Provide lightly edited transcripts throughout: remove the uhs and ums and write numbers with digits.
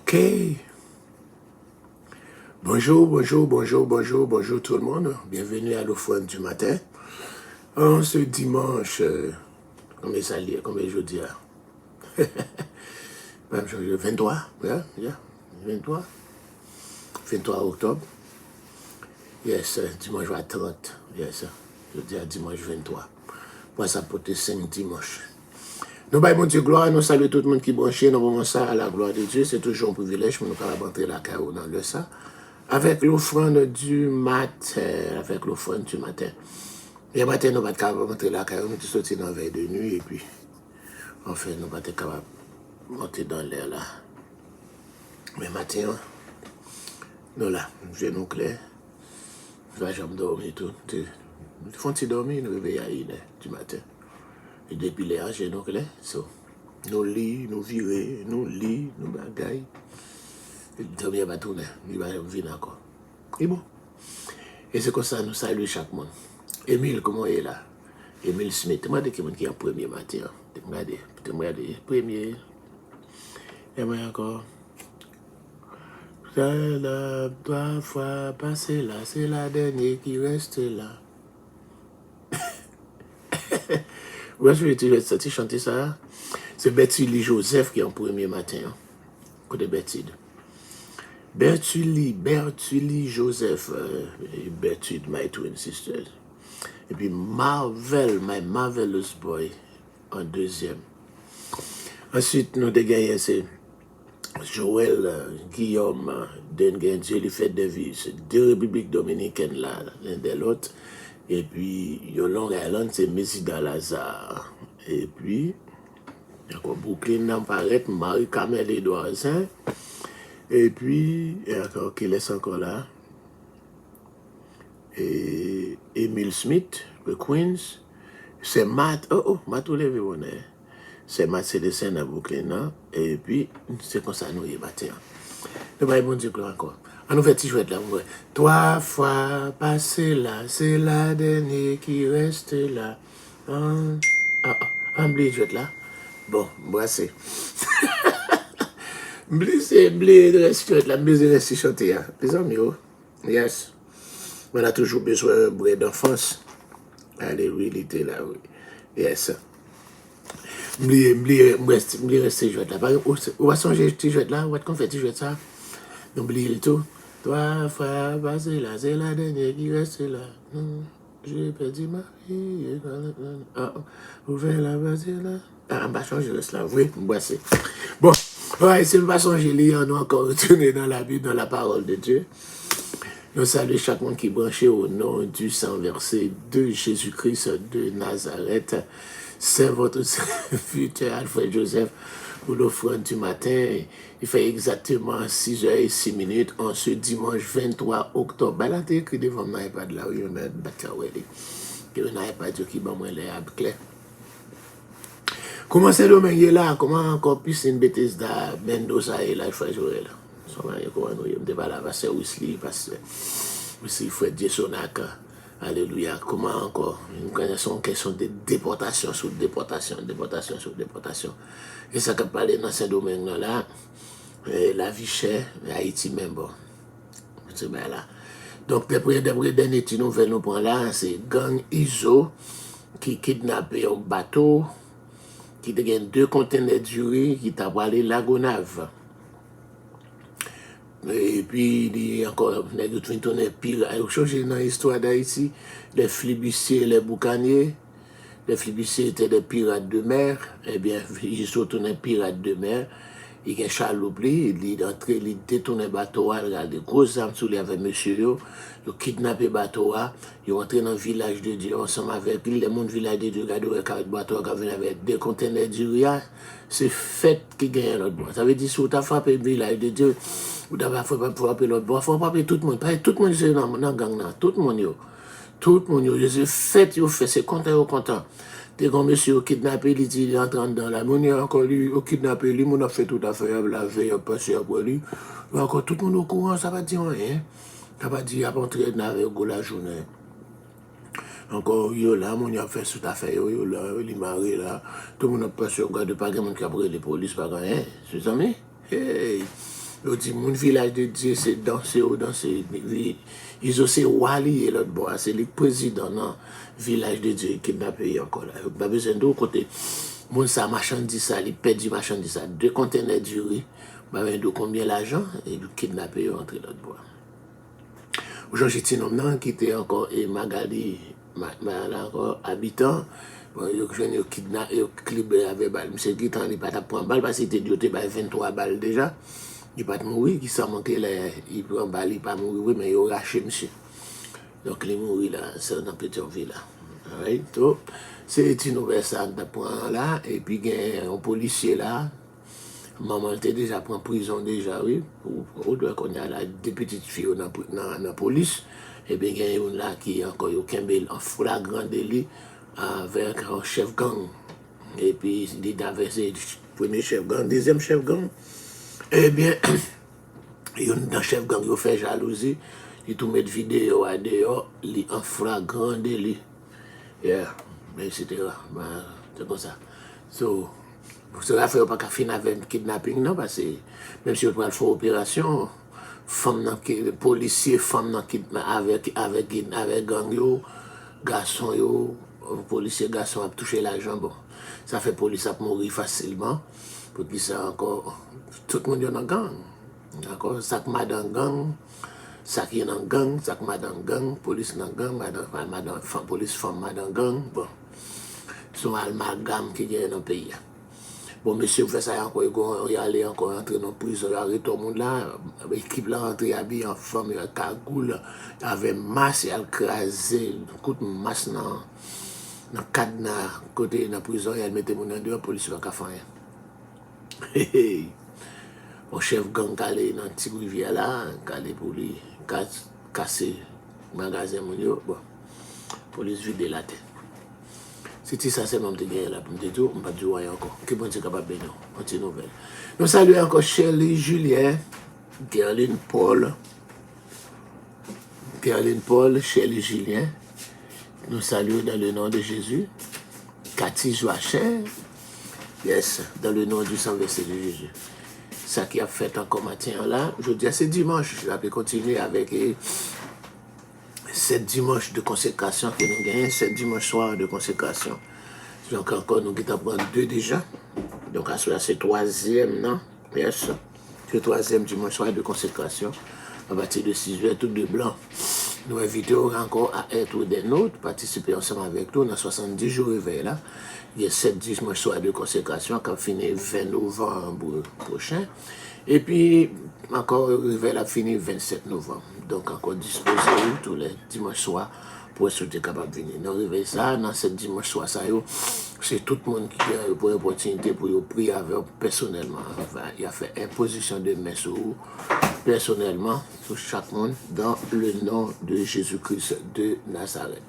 Ok. Bonjour tout le monde. Bienvenue à l'offrande du matin. En ce dimanche, combien ça lit, combien je dis, 23, yeah, 23, 23 octobre. Yes, dimanche 30, yes, je dis à dimanche 23. Moi, ça peut être 5 dimanches. Nous baillons Dieu gloire, nous saluons tout le monde qui est branché, nous voyons ça à la gloire de Dieu. C'est toujours un privilège pour nous faire entrer la carreau dans le ça. Avec l'offrande du matin, Et matin, nous ne sommes pas capables de monter la carrière, nous sommes sortis dans la veille de nuit, et puis, en fait, nous ne sommes pas capables de monter dans l'air là. Mais matin, nous là, genoux clairs, nous avons dormi tout. Nous font dormir, nous réveillons à 1h du matin. Et depuis les genoux clairs, nous lit, nous virer, nous lit, nous bagaille. Et dormir va tourner, il va venir encore. Et bon. Et c'est comme ça, nous saluons chaque monde. Émile, comment il est là? Émile Smith, moi, de qui est en premier matin. Regardez, premier. Et moi encore. Ça, la 3 fois passé là, c'est la dernière qui reste là. Où est-ce que tu chanter ça? C'est Bertulli Joseph qui est en premier matin. Côté Bertide. Bertulli Joseph, Bertude, my twin sisters. Et puis Marvel, my marvelous boy, en deuxième. Ensuite, nous dégagons, c'est Joël, Guillaume, Dengen, Dieu lui fait des vies. C'est 2 républiques dominicaines là, l'un de l'autre. Et puis, Long Island, c'est Messida Lazare. Et puis, Brooklyn, Namparet, Marie-Camille Edouardsin. Et puis, qui laisse encore là. Et Emile Smith, le Queens. C'est Matt, Matt Olevé, c'est Matt Célestin à Brooklyn, non? Et puis, c'est comme ça, nous y est matin. Nous allons bon Dieu encore. On nous fait petit jouet là, 3 fois passé là, c'est la dernière qui reste là. Blé jouet là. Bon, brassé. Blé de reste là, blé de reste chanter. Les amis, yes. On a toujours besoin d'un bruit d'enfance. Allez, oui, il était là, oui. Yes. M'oublier rester jouet là. On va songer petit jouet là, on va faire petit jouet ça. N'oubliez tout. 3 fois passé là, c'est la dernière qui reste là. J'ai perdu ma vie. Ouvert la base là. On va changer reste là, oui, boissez. Bon, ouais, si nous va songer, on va encore retourner dans la Bible, dans la parole de Dieu. Nous saluons chaque monde qui est branché au nom du sang versé de Jésus-Christ de Nazareth. C'est votre serviteur Alfred Joseph pour l'offrande du matin. Il fait exactement 6h06 en ce dimanche 23 octobre. Ben là, t'es écrit devant mon iPad là, où il y a un batterie. Il y a un iPad qui va moi les habits clairs. Comment c'est le domaine là? Comment encore plus une bêtise là? Mendoza et là, il faut jouer là. Comment nous sommes devant la passer Wesley, parce que aussi Fred Jessonac, alléluia. Comment encore nous connaissons une question de déportation sur déportation. Et ça qui parle dans ce domaine là, la vie chère, Haïti même bon. C'est bien là. Donc d'après dernières nouvelles nous prenons là, c'est gang ISO qui kidnappé un bateau qui a 2 conteneurs de riz qui t'a allé Lagonave. Et puis, il y a encore des pirates. Il y a changé dans l'histoire d'Haïti. Les flibustiers et les boucaniers. Les flibustiers étaient des pirates de mer. Eh bien, ils sont tournés pirates de mer. Il y a un chaloupe, il détourne le bateau, il y a des grosses armes sous lui avec monsieur, il a kidnappé le bateau, il est rentré dans le village de Dieu ensemble avec lui, le monde village de Dieu, il y a un bateau qui vient avec 2 conteneurs de riz, c'est fait qui gagne l'autre bois. Ça veut dire, si vous avez frappé le village de Dieu, vous avez frappé l'autre bois, il faut frapper tout le monde. Tout le monde est dans le gang, tout le monde. Tout le monde, c'est fait, c'est content. Dès qu'on monsieur kidnappé, il est entré dans la monnaie, encore lui, au kidnappé, lui, on a fait tout à fait, la veille, a passé après lui. Encore tout le monde au courant, ça va dire rien. Ça va dire, à entrer dans la journée. Encore, yo là, on a fait tout à fait, yo là, il est marié là. Tout le monde a passé, regarde pas quelqu'un qui a pris les polices, pas rien. C'est ça, mais, hey. Yo dit, mon village de Dieu, c'est danser ou danser. Ils ont c'est Wali et l'autre bois, c'est le président dans le village de Dieu qui n'a payé encore là. Pas besoin de côté. Mon sa marchandise ça, il perd du marchandise ça. 2 conteneurs du riz, bah de combien l'argent et il kidnappé entre l'autre bois. Aujourd'hui, j'ai un qui était encore et Magali, encore habitant. Bon, ils ont kidnappé, ils ont clipé avec balle. Monsieur Guitan, il n'a pas prendre balle parce qu'il était doté par 23 balles déjà. Il n'a pas mourir, qui s'en manquait là, il prend balle, il n'a pas mourir, oui, mais il a raché monsieur. Donc il est mort là, c'est dans Pétionville là. Right? Donc, c'est une nouvelle ça là, et puis il y a un policier là. Maman était déjà pris en prison déjà, oui. Ou qu'on a là des petites filles dans la police. Et bien il y a une là qui est encore en flagrant délit avec un chef gang. Et puis il a versé le premier chef gang, deuxième chef gang. Eh bien, dans chef gang, il fait jalousie, il tout met vidéo à dehors, il en flagrant délit. Yeah, etc. C'est comme ça. So, cela fait pas qu'à finir avec un kidnapping, non, parce que même si on peut faire opération, femme policier, femme avec gang yo, garçon yo, policier garçon a touché l'argent, bon. Ça fait police a mourir facilement, pour qui ça encore, tout le monde est dans gang. D'accord, ça que madame gang, ça qui est dans gang, ça que madame gang, police dans gang, madame police femme madame gang, bon. Son amalgame qui est dans le pays. Bon, monsieur, vous faites ça encore, il y allait encore entrer dans la prison, il y a tout le monde là, l'équipe là rentrée habillée en femme, il y a cagoule, il y avait masse, il y a écrasé, un coup de masse dans le cadenas, côté de la prison, il mettait mon en dehors, la police va faire rien. Mon chef gang qui allait dans la petite rivière là, qui allait pour lui casser le magasin, bon, police vide la tête. C'était ça, c'est même de gagner là pour me dire, on ne va pas dire encore. Que bon Dieu capable de nous, petite nouvelle. Nous saluons encore Shirley Julien, Caroline Paul, Shirley Julien. Nous saluons dans le nom de Jésus. Cathy Joachim, yes, dans le nom du sang versé de Jésus. Ça qui a fait encore matin là, je dis c'est dimanche, je vais continuer avec cette dimanche de consécration que nous gagnons, cette dimanche soir de consécration. Donc encore nous qui avons 2 déjà. Donc à ce c'est 3e, non? Yes. C'est 3e dimanche soir de consécration. À partir de 6h, tout de blanc. Nous invitons encore à être des nôtres, participer ensemble avec nous dans 70 jours réveil là. Il y a 7 dimanche soir de consécration qui finit 20 novembre prochain. Et puis, encore, le réveil a fini 27 novembre. Donc, encore disposé tous les dimanches soirs pour être capable de venir. Nous réveillons ça, dans cette dimanche soir, c'est tout le monde qui a pour l'opportunité pour prier avec personnellement. Enfin, il a fait imposition de main sur vous, personnellement, sur chaque monde, dans le nom de Jésus-Christ de Nazareth.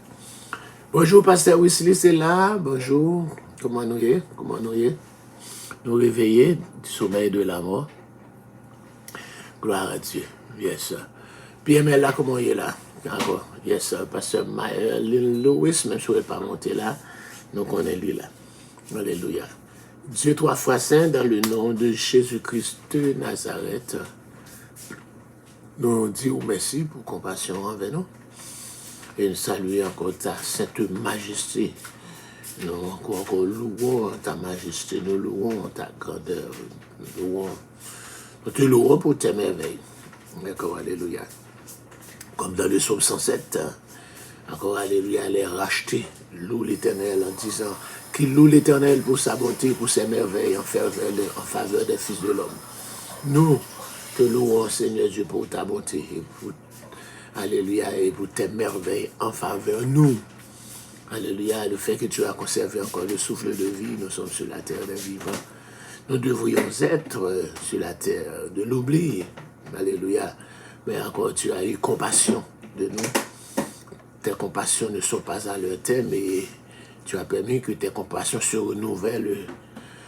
Bonjour, Pasteur Wesley, c'est là. Bonjour. Comment nous y est? Nous réveillons du sommeil de la mort. Gloire à Dieu. Yes. Pierre là, comment il est là? D'accord. Yes, Pasteur Lewis, même si je ne vais pas monter là, donc on est lui là. Alléluia. Dieu 3 fois saint, dans le nom de Jésus-Christ de Nazareth, nous disons merci pour compassion envers nous. Et nous saluons encore ta sainte majesté. Nous encore louons ta majesté, nous louons ta grandeur, nous te louons pour tes merveilles. D'accord, alléluia. Comme dans le psaume 107, encore alléluia, les rachetés louent l'Éternel en disant qu'il loue l'Éternel pour sa bonté, pour ses merveilles en faveur des fils de l'homme. Nous te louons, Seigneur Dieu, pour ta bonté et pour alléluia, et pour tes merveilles en faveur de nous. Alléluia, le fait que tu as conservé encore le souffle de vie, nous sommes sur la terre des vivants. Nous devrions être sur la terre de l'oubli. Alléluia. Mais encore, tu as eu compassion de nous. Tes compassions ne sont pas à leur terme, mais tu as permis que tes compassions se renouvellent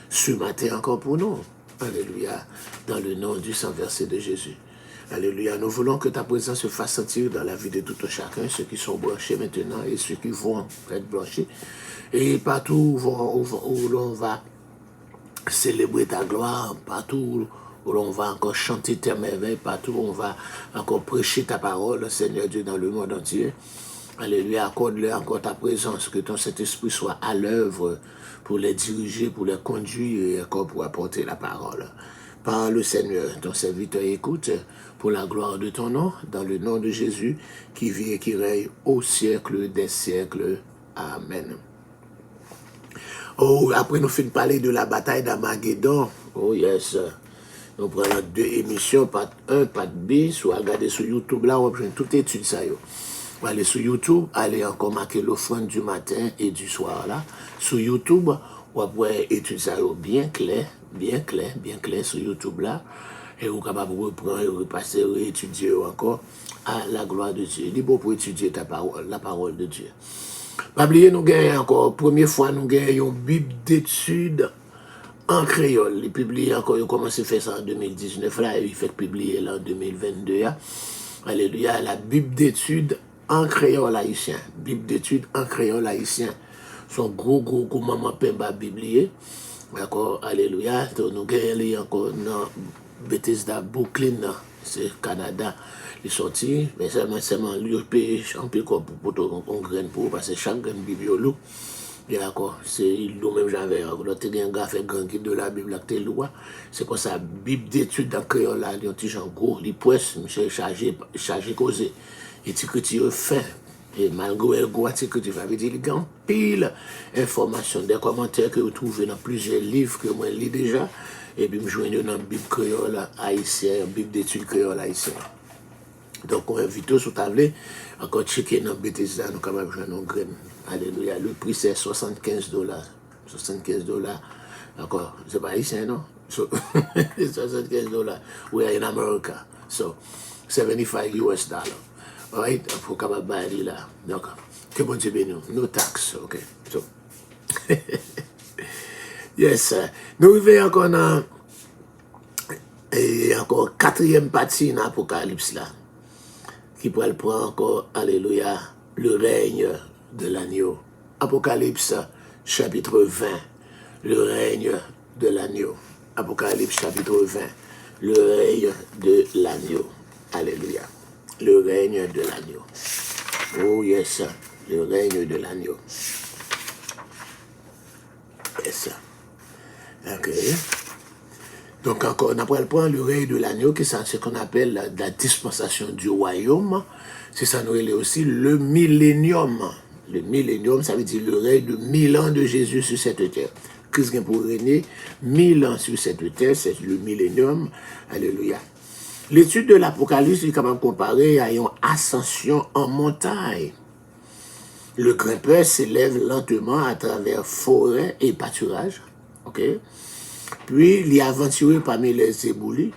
ce matin encore pour nous. Alléluia. Dans le nom du sang versé de Jésus. Alléluia. Nous voulons que ta présence se fasse sentir dans la vie de tout chacun, ceux qui sont branchés maintenant et ceux qui vont être branchés. Et partout où l'on va célébrer ta gloire, partout où l'on va encore chanter tes merveilles partout, on va encore prêcher ta parole, Seigneur Dieu, dans le monde entier. Alléluia, accorde-leur encore ta présence, que ton Saint-Esprit soit à l'œuvre pour les diriger, pour les conduire et encore pour apporter la parole. Parle, Seigneur, ton serviteur écoute, pour la gloire de ton nom, dans le nom de Jésus, qui vit et qui règne au siècle des siècles. Amen. Oh, après nous finissons de parler de la bataille d'Armageddon. Oh yes. Nous prenons 2 émissions, part 1, part B, soit regarder sur YouTube là, on prend toute étude ça. Vous allez sur YouTube, allez encore marquer l'offrande du matin et du soir là. Sur YouTube, vous pouvez étudier ça bien clair sur YouTube là. Et vous êtes capable de reprendre, repasser, réétudier encore à la gloire de Dieu. Il est bon pour étudier la parole de Dieu. Pas oublier, nous gagnons encore, première fois, nous gagnons une Bible d'études en créole. Il publie encore, il a commencé à faire ça en 2019, là, il fait publier là en 2022. Là. Alléluia, la Bible d'études en créole haïtien. Bible d'études en créole haïtien. Son gros maman Pemba biblié. D'accord, alléluia. Donc, nous gagnons encore dans Bethesda, Brooklyn, c'est Canada. Il est sorti, mais seulement lui, il paye un peu pour on graine pour, parce que chaque graine bibliolo, et d'accord, c'est lui-même j'avais, l'autre un gars fait grand guide de la Bible, c'est comme ça, Bible d'études dans créole, là, il y a un petit genre gros, il presse, monsieur chargé causé, et tu que tu fin. Et malgré le gros article que tu vas dire, il y a pile d'informations, des commentaires que vous trouvez dans plusieurs livres que moi je lis déjà, et puis je joins dans la Bible créole haïtienne, Bible d'études créole haïtienne. Donc on invite sur table, encore checker dans Bethesda, nous sommes capables de jouer nos graines. Alléluia. Le prix c'est $75. $75. D'accord. C'est pas haïtien, non? So, $75. We are in America. So, $75. Alright? Il faut capable de bailler là. Donc, que bon Dieu bénisse. No tax. OK. So. Yes. Nous arrivons encore dans et encore 4e partie dans l'Apocalypse là. Qui pourrait prendre encore, alléluia, le règne de l'agneau. Apocalypse chapitre 20, le règne de l'agneau. Apocalypse chapitre 20, le règne de l'agneau. Alléluia. Le règne de l'agneau. Oh yes, le règne de l'agneau. Yes. Ok. Donc encore, on après prendre le règne de l'agneau, qui c'est ce qu'on appelle la dispensation du royaume. C'est ça nous relève aussi le millénium. Le millénium, ça veut dire le règne de 1000 ans de Jésus sur cette terre. Christ vient pour régner 1000 ans sur cette terre, c'est le millénium. Alléluia. L'étude de l'Apocalypse est quand même comparée à une ascension en montagne. Le grimpeur s'élève lentement à travers forêt et pâturage. OK? Puis, il est aventuré parmi les éboulis,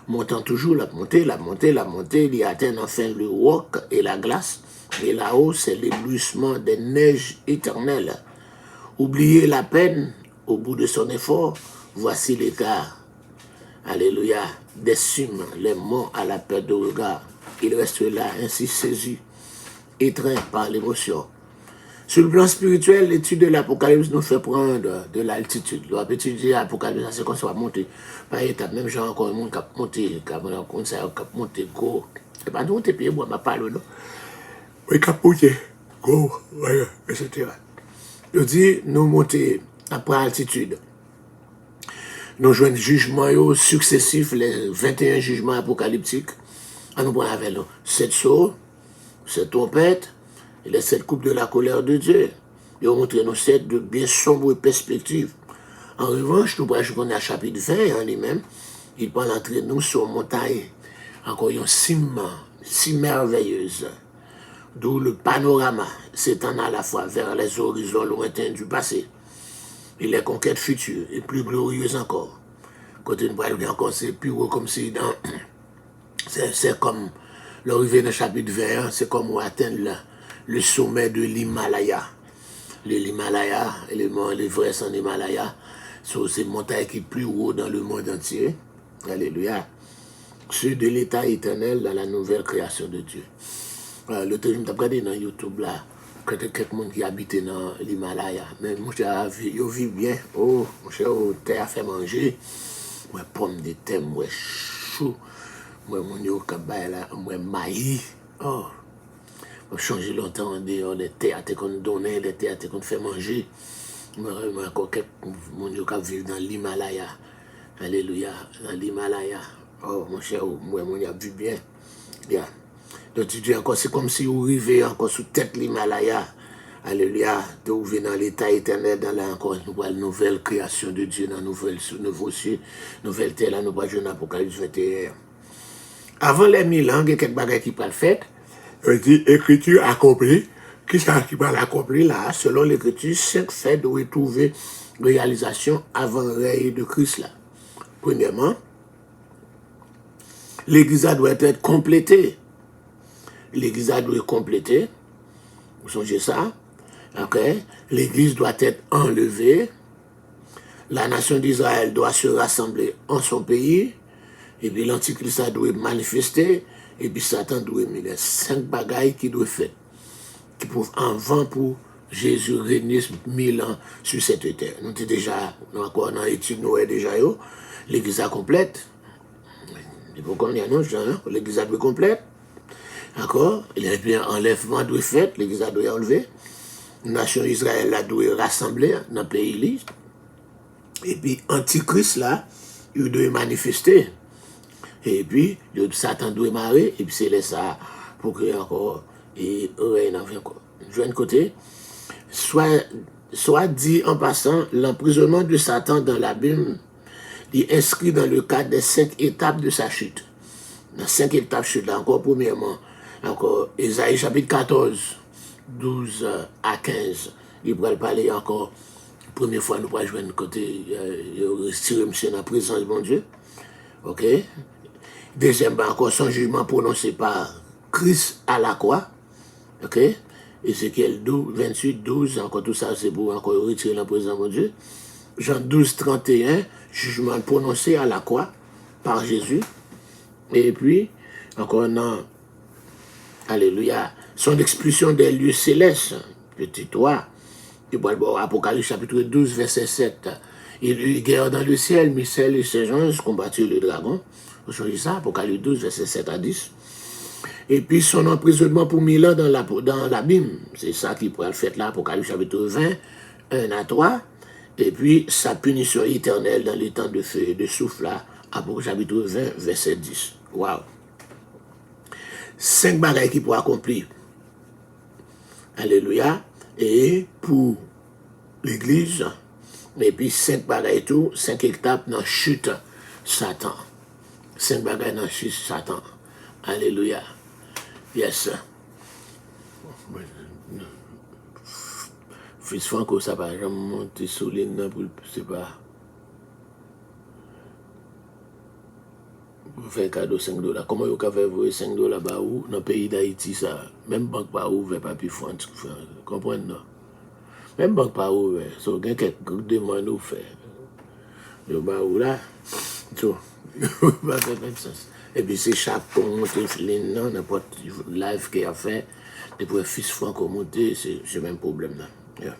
montant toujours la montée, il atteint enfin le roc et la glace, et là-haut, c'est l'éblouissement des neiges éternelles. Oubliez la peine, au bout de son effort, voici l'écart. Alléluia, des cimes, les monts à la perte de regard. Il reste là, ainsi saisi, étreint par l'émotion. Sur le plan spirituel, l'étude de l'Apocalypse nous fait prendre de l'altitude. On peut étudier l'Apocalypse, c'est qu'on soit monté par étapes. Même genre, encore un monde qui a monté, qui a monté gros. C'est pas nous, t'es payé, moi, ma parole, non? Oui, qui a monté gros, etc. Je dis, nous monter après altitude. Nous jouons jugements successifs, les 21 jugements apocalyptiques. On nous prend avec nous 7 sauts, 7 trompettes, et les 7 coupes de la colère de Dieu. Ils ont montré nos 7 de bien sombres perspectives. En revanche, nous prenons à chapitre 20 en lui-même. Il prend l'entrée de nous sur une montagne, encore une cime si merveilleuse, d'où le panorama s'étend à la fois vers les horizons lointains du passé et les conquêtes futures, et plus glorieuses encore. Côté nous encore, c'est plus haut comme si dans... C'est comme l'arrivée dans le chapitre 21, c'est comme on atteindre le sommet de l'Himalaya. L'Himalaya, les vrais sont l'Himalaya, sont ces montagnes qui sont plus haut dans le monde entier. Alléluia. Ceux de l'état éternel dans la nouvelle création de Dieu. Le temps, je me regardé dans YouTube là, quand il y a quelqu'un qui habite dans l'Himalaya. Mais mon cher, ils vivent bien. Oh, mon cher, terre a fait manger. moi pomme de terre, moi chou, moi mon yo kabay là, moi maïs. Oh, on changer longtemps en dehors les théâtres qu'on donnait, les théâtres qu'on fait manger. Moi encore quelques mon yo qui vivent dans l'Himalaya. Alléluia, dans l'Himalaya. Oh mon cher, moi mon yo a vu bien. Yeah. Donc tu dis encore, c'est comme si vous arrivez encore sous tête l'Himalaya. Alléluia, de vous venez dans l'état éternel, dans la encore une nouvelle création de Dieu, dans nouveau cieux, nouvelle terre, là, nous pas jouer dans l'Apocalypse 21. Avant les 1000 ans, il y a quelques bagages qui parlent fait. On dit écriture accomplie. Qui ça qui va l'accomplir là? Selon l'écriture, 5 faits doivent trouver réalisation avant le règne de Christ là. Premièrement, l'église doit être complétée. L'église doit être complétée. Vous songez ça? Ok? L'église doit être enlevée. La nation d'Israël doit se rassembler en son pays. Et puis l'antichrist doit manifester. Et puis Satan doit mener 5 bagailles qui doivent faire. Qui prouvent en vain pour Jésus régner 1000 ans sur cette terre. Nous sommes déjà, encore dans l'étude, nous sommes déjà, l'église complète. Il faut qu'on y annonce, l'église doit complète. D'accord? Il y a bien enlèvement doit fait, l'église doit enlever. La nation d'Israël doit rassembler dans le pays. Et puis, Antichrist là, il doit manifester. Et puis, Satan doit marrer, et puis c'est ça pour créer encore, et règne encore. De un côté, soit dit en passant, l'emprisonnement de Satan dans la Bible est inscrit dans le cadre des 5 étapes de sa chute. Dans 5 étapes de chute, là, encore premièrement, encore, Ésaïe chapitre 14, 12 à 15, il va parler encore, première fois, nous allons jouer de côté, retirer monsieur dans la présence de mon Dieu. Ok? Deuxièmement, encore son jugement prononcé par Christ à la croix. Ok? Ézéchiel 28, 12, encore tout ça, c'est pour encore retirer la présence de mon Dieu. Jean 12, 31, jugement prononcé à la croix par Jésus. Et puis, encore non. Alléluia. Son expulsion des lieux célestes, petit toi. Apocalypse chapitre 12, verset 7. Il eut guerre dans le ciel, Michel et ses anges combattirent le dragon. Vous savez ça, Apocalypse 12, verset 7 à 10. Et puis son emprisonnement pour 1000 ans dans l'abîme. C'est ça qui pourrait le faire là, Apocalypse chapitre 20, 1 à 3. Et puis sa punition éternelle dans les temps de feu et de souffle là, Apocalypse chapitre 20, verset 10. Waouh! 5 bagailles qui pourraient accomplir. Alléluia. Et pour l'église, et puis 5 bagailles tout, 5 étapes dans chute Satan. 5 bagailles dans chute Satan. Alléluia. Yes. Fils Franco, ça va jamais monter sur l'île, c'est pas. Vous faites cadeau $5. Comment vous avez fait $5 bah où dans le pays d'Haïti ça? Même banque pas ouvert pas plus fort. Comprenez non? Même banque pas ouvert. So gain quelques demandes ou faire. Yo bah où là? So pas de sens. Et puis c'est chaque pour monter ligne non n'importe live qui a fait depuis Fils Franco monter c'est même problème là. Yeah.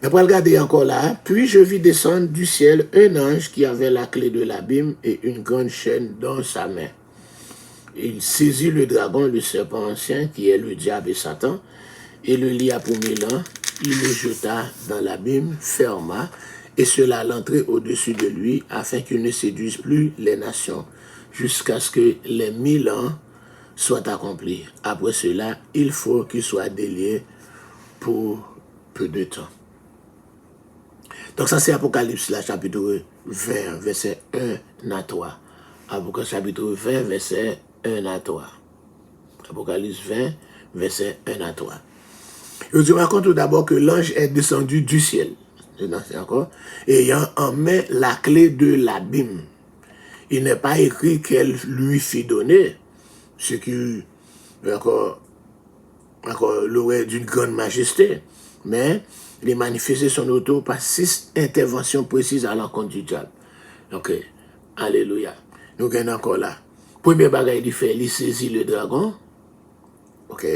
Après regarder encore là, puis je vis descendre du ciel un ange qui avait la clé de l'abîme et une grande chaîne dans sa main. Il saisit le dragon, le serpent ancien, qui est le diable et Satan, et le lia pour 1000 ans. Il le jeta dans l'abîme, ferma, et cela l'entrait au-dessus de lui, afin qu'il ne séduise plus les nations, jusqu'à ce que les 1000 ans soient accomplis. Après cela, il faut qu'il soit délié pour peu de temps. Donc ça c'est Apocalypse, là, chapitre 20, verset 1 à 3. Apocalypse chapitre 20, verset 1 à 3. Apocalypse 20, verset 1 à 3. Je vous raconte tout d'abord que l'ange est descendu du ciel, encore, ayant en main la clé de l'abîme. Il n'est pas écrit qu'elle lui fit donner, ce qui encore l'aurait d'une grande majesté, mais il a manifesté son auto par 6 interventions précises à l'encontre du diable. Ok, alléluia. Nous gagnons encore là. Premier bagage, il fait, il saisit le dragon. Ok.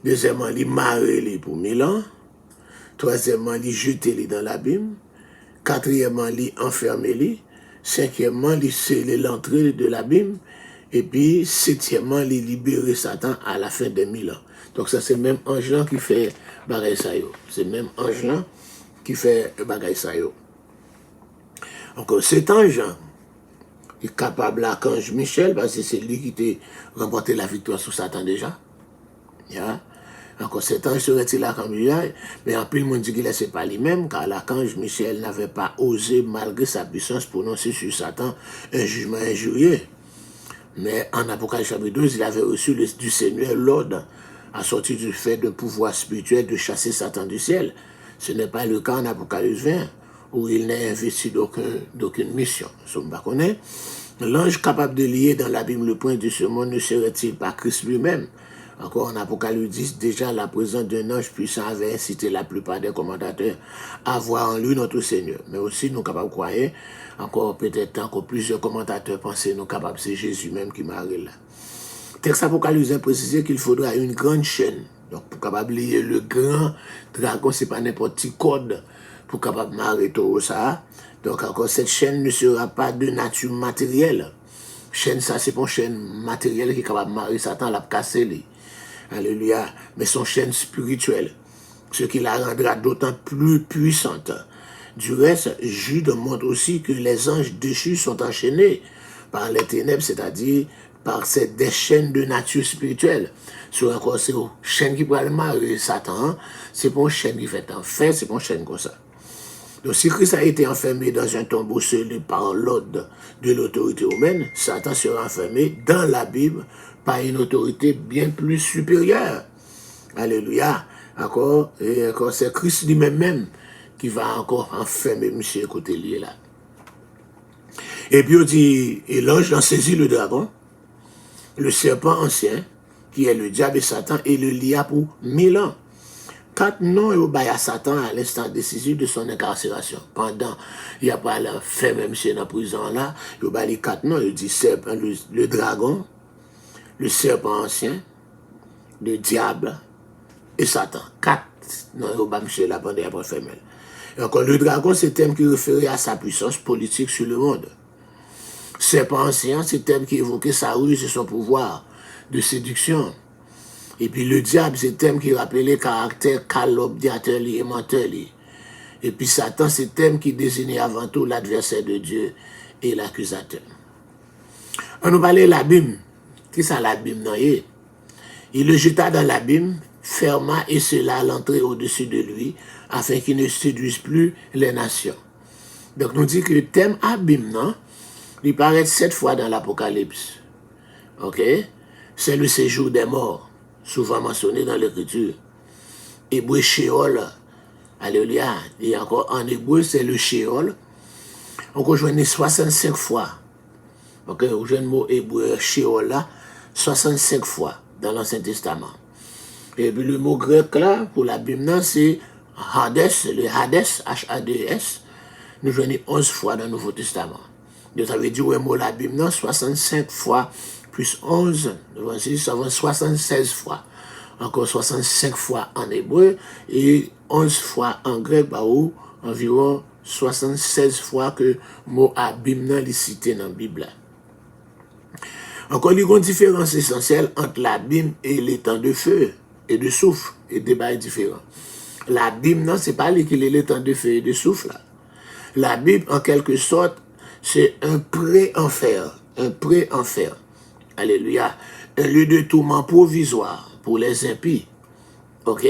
Deuxièmement, il marre pour 1000 ans. Troisièmement, il jette dans l'abîme. Quatrièmement, il enferme. cinquièmement, il scellait l'entrée de l'abîme, et puis septièmement, il libérait Satan à la fin des 1000 ans. Donc ça, c'est le même ange-là qui fait bagaille ça yo. C'est le même ange-là qui fait bagaille ça yo. Donc cet ange est capable, l'archange Michel, parce que c'est lui qui a remporté la victoire sur Satan déjà. Yeah. Encore cet ange serait-il l'archange Michel, mais en plus, le monde dit qu'il n'est pas lui-même, car l'archange Michel n'avait pas osé, malgré sa puissance, prononcer sur Satan un jugement injurieux. Mais en Apocalypse chapitre 12, il avait reçu du Seigneur l'ordre à sortir du fait de pouvoir spirituel de chasser Satan du ciel. Ce n'est pas le cas en Apocalypse 20, où il n'est investi d'aucune mission. L'ange capable de lier dans l'abîme le point de ce monde ne serait-il pas Christ lui-même? Encore en Apocalypse 10, déjà la présence d'un ange puissant avait incité la plupart des commentateurs à voir en lui notre Seigneur. Mais aussi nous capables de croire, encore peut-être encore plusieurs commentateurs pensaient nous capables, c'est Jésus même qui m'arrive là. Texte Apocalypse a précisé qu'il faudra une grande chaîne. Donc pour capable lier le grand dragon, c'est pas n'importe quel code pour capable marrer tout ça. Donc encore cette chaîne ne sera pas de nature matérielle. Chaîne ça c'est pas une chaîne matérielle qui est capable de marrer Satan, la casser lui. Alléluia. Mais son chaîne spirituelle, ce qui la rendra d'autant plus puissante. Du reste, Jude montre aussi que les anges déchus sont enchaînés par les ténèbres, c'est-à-dire par des chaînes de nature spirituelle. Sur encore ces chaînes qui pourraient marrer Satan, c'est pas une chaîne qui fait en fait, c'est pas une chaîne comme ça. Donc si Christ a été enfermé dans un tombeau scellé par l'ordre de l'autorité humaine, Satan sera enfermé dans la Bible par une autorité bien plus supérieure. Alléluia. Encore, et encore, c'est Christ lui-même qui va encore enfermer monsieur côté lié là. Et puis on dit, et l'ange a saisi le dragon, le serpent ancien, qui est le diable et Satan, et le lia pour 1000 ans. 4 noms au bail à Satan à l'instant décisif de son incarcération. Pendant, il n'y a pas l'enfermé monsieur dans la prison là, il y a les 4 noms, il dit serpent, le dragon, le serpent ancien, le diable et Satan. 4 noms au bail monsieur là pendant la fermé. Encore, le dragon, c'est un thème qui référait à sa puissance politique sur le monde. Serpent ancien, c'est un thème qui évoquait sa ruse et son pouvoir de séduction. Et puis le diable, c'est un thème qui rappelait le caractère calomniateur et menteur. Et puis Satan, c'est un thème qui désignait avant tout l'adversaire de Dieu et l'accusateur. On nous parlait de l'abîme. Qu'est-ce que l'abîme? Il le jeta dans l'abîme, ferma et scella l'entrée au-dessus de lui, afin qu'il ne séduise plus les nations. Donc nous dit que le thème abîme, non? Il paraît 7 fois dans l'Apocalypse. Ok? C'est le séjour des morts, souvent mentionné dans l'Écriture. Hébreu Sheol, alléluia. Et encore en hébreu, c'est le Sheol. On rejoint 65 fois. Ok? On rejoint le mot hébreu Sheol là, 65 fois dans l'Ancien Testament. Et puis le mot grec là, pour l'abîme, c'est Hades, le Hades, H-A-D-S, nous joignons 11 fois dans le Nouveau Testament. Donc ça veut dire le mot l'abîme, 65 fois plus 11, ça va 76 fois. Encore 65 fois en hébreu et 11 fois en grec, bah, ou environ 76 fois que le mot abîme est cité dans la Bible. Encore, il y a une différence essentielle entre l'abîme et les temps de feu et de souffle, et débat est différent. L'abîme, non, c'est pas les temps de feu et de souffle. L'abîme, en quelque sorte, c'est un pré-enfer. Un pré-enfer. Alléluia. Un lieu de tourment provisoire pour les impies. Ok?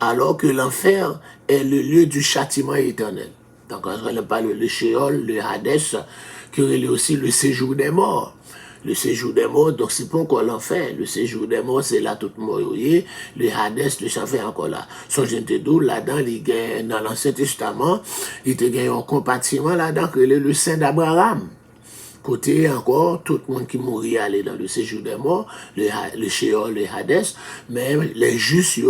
Alors que l'enfer est le lieu du châtiment éternel. Donc, on parle le Sheol, le Hades, qui est aussi le séjour des morts. Le séjour des morts, donc c'est pas encore l'enfer. Le séjour des morts, c'est là tout mort. Le Hades, le chanfer encore là. Son gente d'où, là-dedans, dans l'Ancien Testament, il te gagne un compartiment là-dedans, que le Saint d'Abraham. Côté encore, tout le monde qui mourit allait dans le séjour des morts, le Sheol, le Hades, même les justes,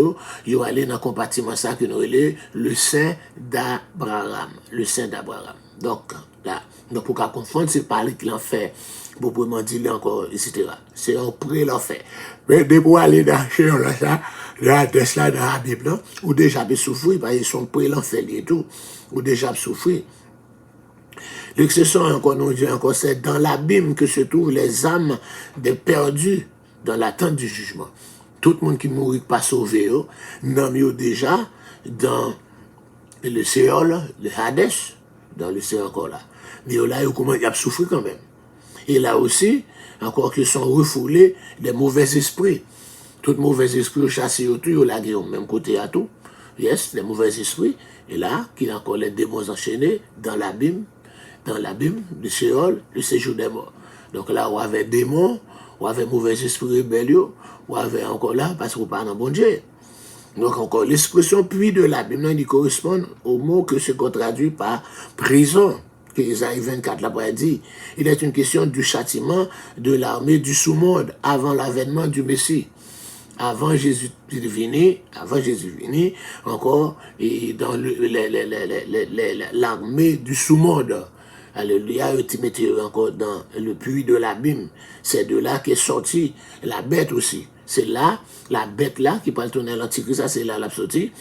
ils allaient dans le compartiment ça que nous appelons le Saint d'Abraham. Le Saint d'Abraham. Donc, là, donc pour qu'on confondre, c'est pas l'enfer. Pour pouvoir dire encore, etc. C'est un pré-l'enfer. Mais de pour aller dans le Sheol, ça, là, dans la Bible, ou déjà souffrir, parce qu'ils sont pré-l'enfer et tout, ou déjà souffrir. L'exception, encore, nous dit encore, c'est dans l'abîme que se trouvent les âmes des perdus dans l'attente du jugement. Tout le monde qui mourit pas sauvé, nous déjà dans le Séol, le Hades, dans le Séol encore là. Mais là, il a souffert quand même. Et là aussi, encore que sont refoulés des mauvais esprits. Tout mauvais esprit chassé autour, là, au même côté à tout. Yes, les mauvais esprits. Et là, qu'il y a encore les démons enchaînés dans l'abîme, le Séol, le séjour des morts. Donc là, on avait démons, on avait mauvais esprits rebelles, on avait encore là, parce qu'on parle en bon Dieu. Donc encore, l'expression puis de l'abîme, il correspond au mot que se traduit par prison, que Isaïe 24 l'a dit. Il est une question du châtiment de l'armée du sous-monde avant l'avènement du Messie. Avant Jésus venu, encore, et dans l'armée du sous-monde. Alléluia, tu mettais encore dans le puits de l'abîme. C'est de là qu'est sortie la bête aussi. C'est là, la bête là, qui parle tourner l'antichrist, c'est là la sortie.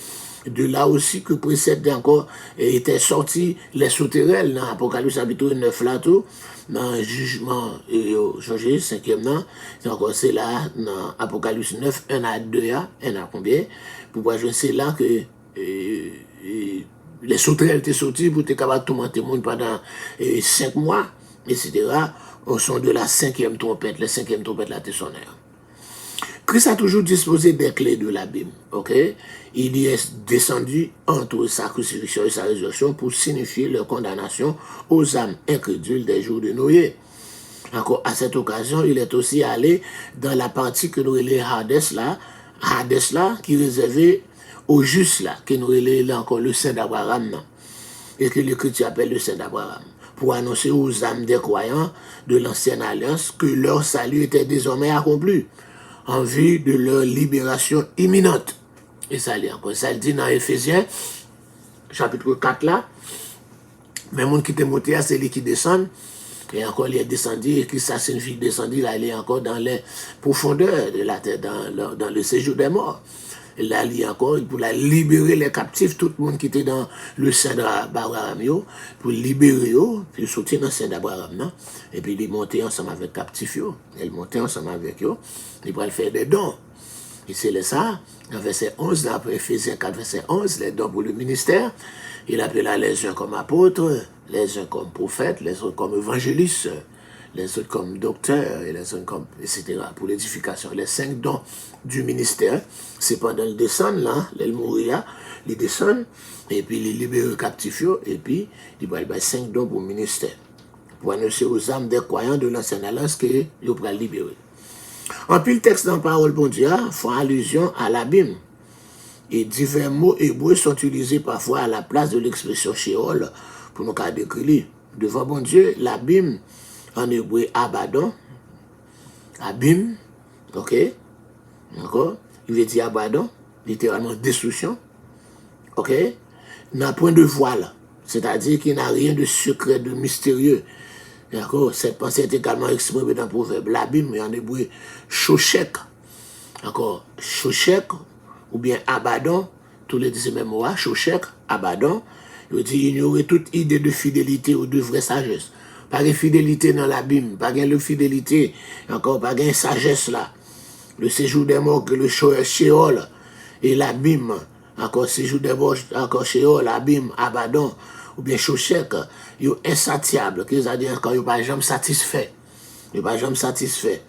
De là aussi que précède encore, était sorti les sauterelles dans Apocalypse chapitre 9 là tout, dans le jugement changé, 5e, c'est là, dans Apocalypse 9, 1 à 2, 1 à combien, pour voir, c'est là que les sauterelles étaient sorties pour être capables de tourmenter le monde pendant 5 mois, etc. Au son de la 5e trompette, la 5e trompette la tessonnaire. Christ a toujours disposé des clés de l'abîme, ok? Il y est descendu entre sa crucifixion et sa résurrection pour signifier leur condamnation aux âmes incrédules des jours de Noé. Encore, à cette occasion, il est aussi allé dans la partie que nous relèvons Hades là, qui est réservée aux justes là, que nous relèvons encore le Saint d'Abraham, et que l'Écriture appelle le Saint d'Abraham, pour annoncer aux âmes des croyants de l'ancienne alliance que leur salut était désormais accompli, en vue de leur libération imminente. Et ça lit encore. Ça le dit dans Éphésiens, chapitre 4 là. Mais le monde qui était monté, c'est lui qui descend. Et encore, il est descendu, et que ça signifie descendu, là, il est encore dans les profondeurs de la terre, dans le séjour des morts. Et là, il est encore, pour la libérer les captifs, tout le monde qui était dans le sein d'Abraham, pour libérer, puis sortir dans le sein d'Abraham, non? Et puis il monter ensemble avec les captifs, il monter ensemble avec eux, il va faire des dons. Et c'est ça, dans verset 11, après Éphésiens 4, verset 11, les dons pour le ministère, il appela les uns comme apôtres, les uns comme prophètes, les autres comme évangélistes, les autres comme docteurs, et les autres comme, etc., pour l'édification. Les 5 dons du ministère, c'est pendant le descendre, là, il mourir, il descend, et puis il libère les captifs, et puis il va 5 dons pour le ministère, pour annoncer aux âmes des croyants de l'ancienne alliance qu'il va libérer. En plus, le texte dans la parole bon Dieu font allusion à l'abîme. Et divers mots hébreux sont utilisés parfois à la place de l'expression Sheol pour nous décrire. Devant bon Dieu, l'abîme, en hébreu, Abaddon, abîme, ok, d'accord, il veut dire Abaddon, littéralement destruction, ok, n'a point de voile, c'est-à-dire qu'il n'a rien de secret, de mystérieux. D'accord, cette pensée est également exprimée dans le proverbe. L'abîme, en hébreu, Shoshek. D'accord, Shoshek, ou bien Abaddon, tous les deux mêmes mots, Shoshek, Abaddon, il dit ignorer toute idée de fidélité ou de vraie sagesse. Pas de fidélité dans l'abîme, pas de fidélité, encore pas de sagesse là. Le séjour des morts, que le Sheol et l'abîme, encore séjour des morts, encore Sheol, abîme, Abaddon, ou bien Shoshek, ils sont insatiables, c'est-à-dire qu'ils ne sont pas jamais satisfaits. Ils ne sont pas jamais satisfaits.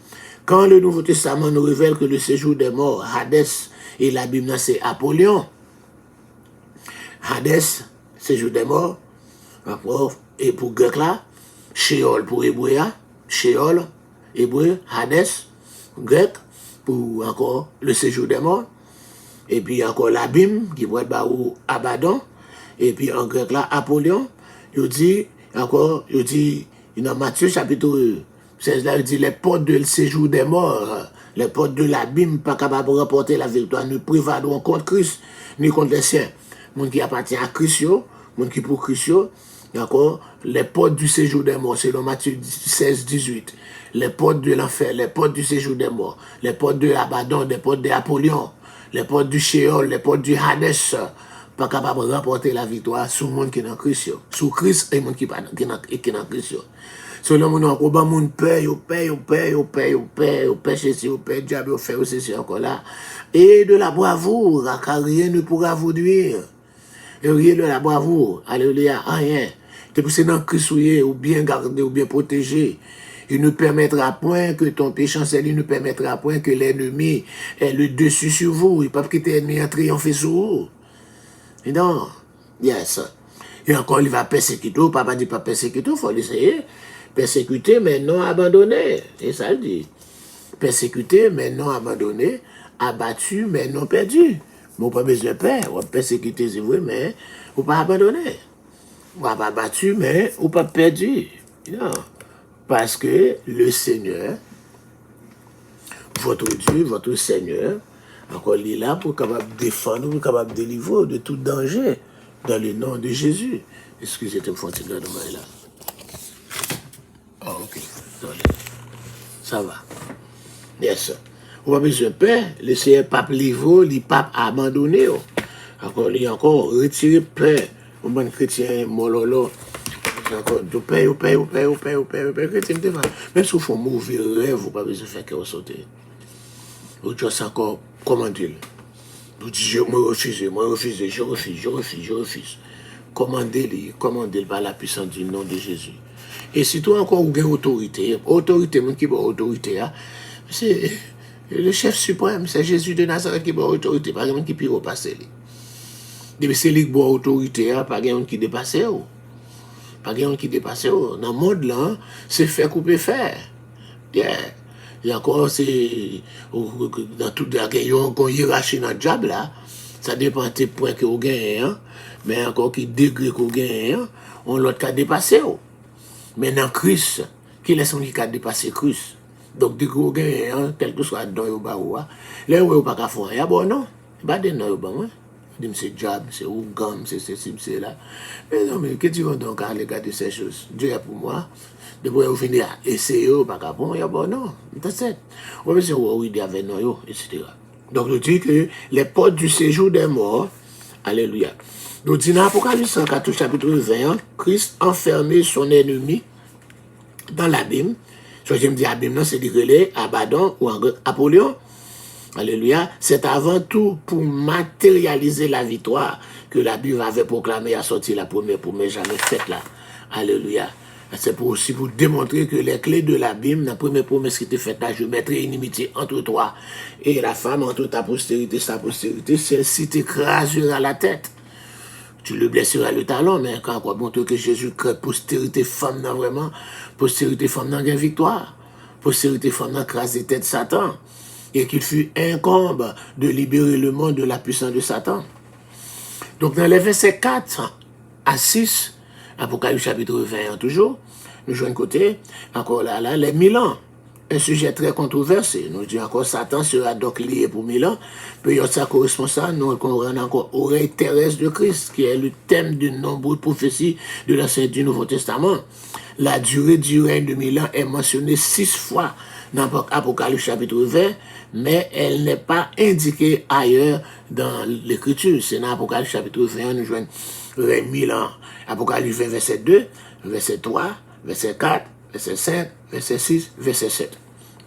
Quand le Nouveau Testament nous révèle que le séjour des morts, Hades et l'abîme, c'est Apollyon. Hades, séjour des morts, et pour grec là, Sheol pour hébreu, Sheol, hébreu, Hades, grec, pour encore le séjour des morts, et puis encore l'abîme, qui pourrait être Abaddon, et puis en grec là, Apollyon, il dit, encore, il dit, dans Matthieu chapitre 16 là, il dit, les portes du séjour des morts, les portes de l'abîme, pas capables de remporter la victoire, ne prévaudront contre Christ, ni contre les siens. Monde qui appartient à Christ, monde qui pour Christ, d'accord, les portes du séjour des morts, selon Matthieu 16, 18, les portes de l'enfer, les portes du séjour des morts, les portes de l'Abaddon, les portes d'Apollyon, les portes du Sheol, les portes du Hades, pas capable de remporter la victoire sur le monde qui est dans Christ. Sur Christ et le monde qui est dans Christ. Sur le monde, on va moun paix, on paix, ceci, on paix, diable, on fait ceci encore là. Et de la bravoure, car rien ne pourra vous nuire. Et rien de la bravoure, alléluia, rien. T'es poussé dans Christ ou bien gardé ou bien protégé. Il ne permettra point que ton péché chancelle, il ne permettra point que l'ennemi ait le dessus sur vous. Il ne peut pas quitter l'ennemi en triompher sur vous. Et non, yes. Et encore, il va persécuter, papa dit pas persécuter, il faut l'essayer. Persécuter, mais non abandonner. Et ça le dit. Persécuter, mais non abandonner. Abattu, mais non perdu. Bon, pas besoin de peur. On va persécuter, c'est vrai, mais on pas abandonner. On va pas abattu, mais on pas perdu. Non. Parce que le Seigneur, votre Dieu, votre Seigneur, encore il est là pour capable défendre, pour capable délivrer de tout danger dans le nom de Jésus. Excusez-moi, je vais vous là. Ah, ok. Ça va. Yes. On va besoin de paix. Le Seigneur pape livre, il pape abandonné. Encore, il a encore retiré paix. On va chrétien mololo. Encore, de paix. Même si vous faites un mauvais rêve, vous n'avez pas besoin de faire que sauter. Vous dites encore, comment dire? Vous dites, je refuse. Commandez-le par la puissance du nom de Jésus. Et si toi encore vous avez autorité, même qui a autorité, c'est le chef suprême, c'est Jésus de Nazareth qui a autorité, pas quelqu'un qui peut repasser. C'est lui qui a autorité, pas quelqu'un qui dépasse. Pas quelqu'un qui dépasse. Dans le monde là, c'est faire couper faire. Yeah. Et encore, c'est dans toute la hiérarchie dans le diable là, ça dépend des points que vous gagnez, mais encore qui degré que vous gagnez, on l'autre qu'à dépasser. Mais dans Christ, qui laisse on qui a dépassé Christ. Donc, dès que vous gagnez, quel que soit dans le bas, là où vous pas qu'à faire, bon non, pas de non, bon, c'est diable, c'est ougam, c'est ceci, c'est là. Mais non, mais qu'est-ce que tu veux donc à l'égard de ces choses? Dieu est pour moi. Depuis vous finissez à essayer, pas qu'à bon, bon non, c'est on va essayer oui, avec nous, etc. Donc, nous dit que les portes du séjour des morts, alléluia. Nous dit dans Apocalypse 104, chapitre 20, Christ enfermé son ennemi dans l'abîme. Je me dis abîme, c'est du relais, Abaddon ou en grec Apollyon. Alléluia. C'est avant tout pour matérialiser la victoire que la Bible avait proclamé à sortir la première promesse jamais faite là. Alléluia. C'est aussi pour démontrer que les clés de l'abîme, la première promesse qui était faite là, je mettrai inimitié entre toi et la femme, entre ta postérité et sa postérité, celle-ci t'écrasera la tête. Tu le blesseras le talon, mais quand on montre que Jésus crée postérité femme, non vraiment, postérité femme, non gain victoire. Postérité femme, non crase tête de Satan. Et qu'il fut incombe de libérer le monde de la puissance de Satan. Donc dans les versets 4 à 6, Apocalypse chapitre 21 toujours, nous jouons un côté, encore là, les 1000 ans. Un sujet très controversé. Nous disons encore, Satan sera donc lié pour 1000 ans. Période ça correspond ça, nous comprenons encore oreille terrestre de Christ, qui est le thème de nombreuses prophéties de l'Ancien et du Nouveau Testament. La durée du règne de 1000 ans est mentionnée 6 fois dans Apocalypse chapitre 20, mais elle n'est pas indiquée ailleurs dans l'Écriture. C'est dans Apocalypse chapitre 21, nous jouons règne 1000 ans. Apocalypse 20, verset 2, verset 3, verset 4, verset 5, verset 6, verset 7.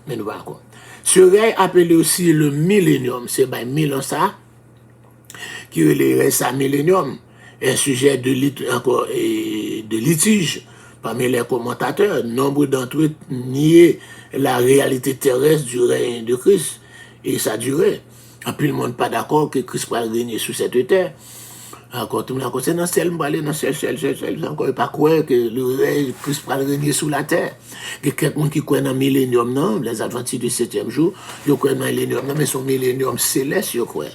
Mais nous allons encore. Ce règne appelé aussi le millénium, c'est 1000 ans ça, qui est ça millénium, un sujet de litige parmi les commentateurs. Nombre d'entre eux niaient la réalité terrestre du règne de Christ et sa durée. Et puis le monde pas d'accord que Christ va régner sur cette terre. Encore tout le monde c'est dans le ciel, dans le ciel, encore pas croire que le règne Christ va régner sur la terre. Il y a quelqu'un qui croit dans le millénium, non, les adventistes du 7e jour, ils croient dans le millénium, non, mais son millénium céleste, ils croient.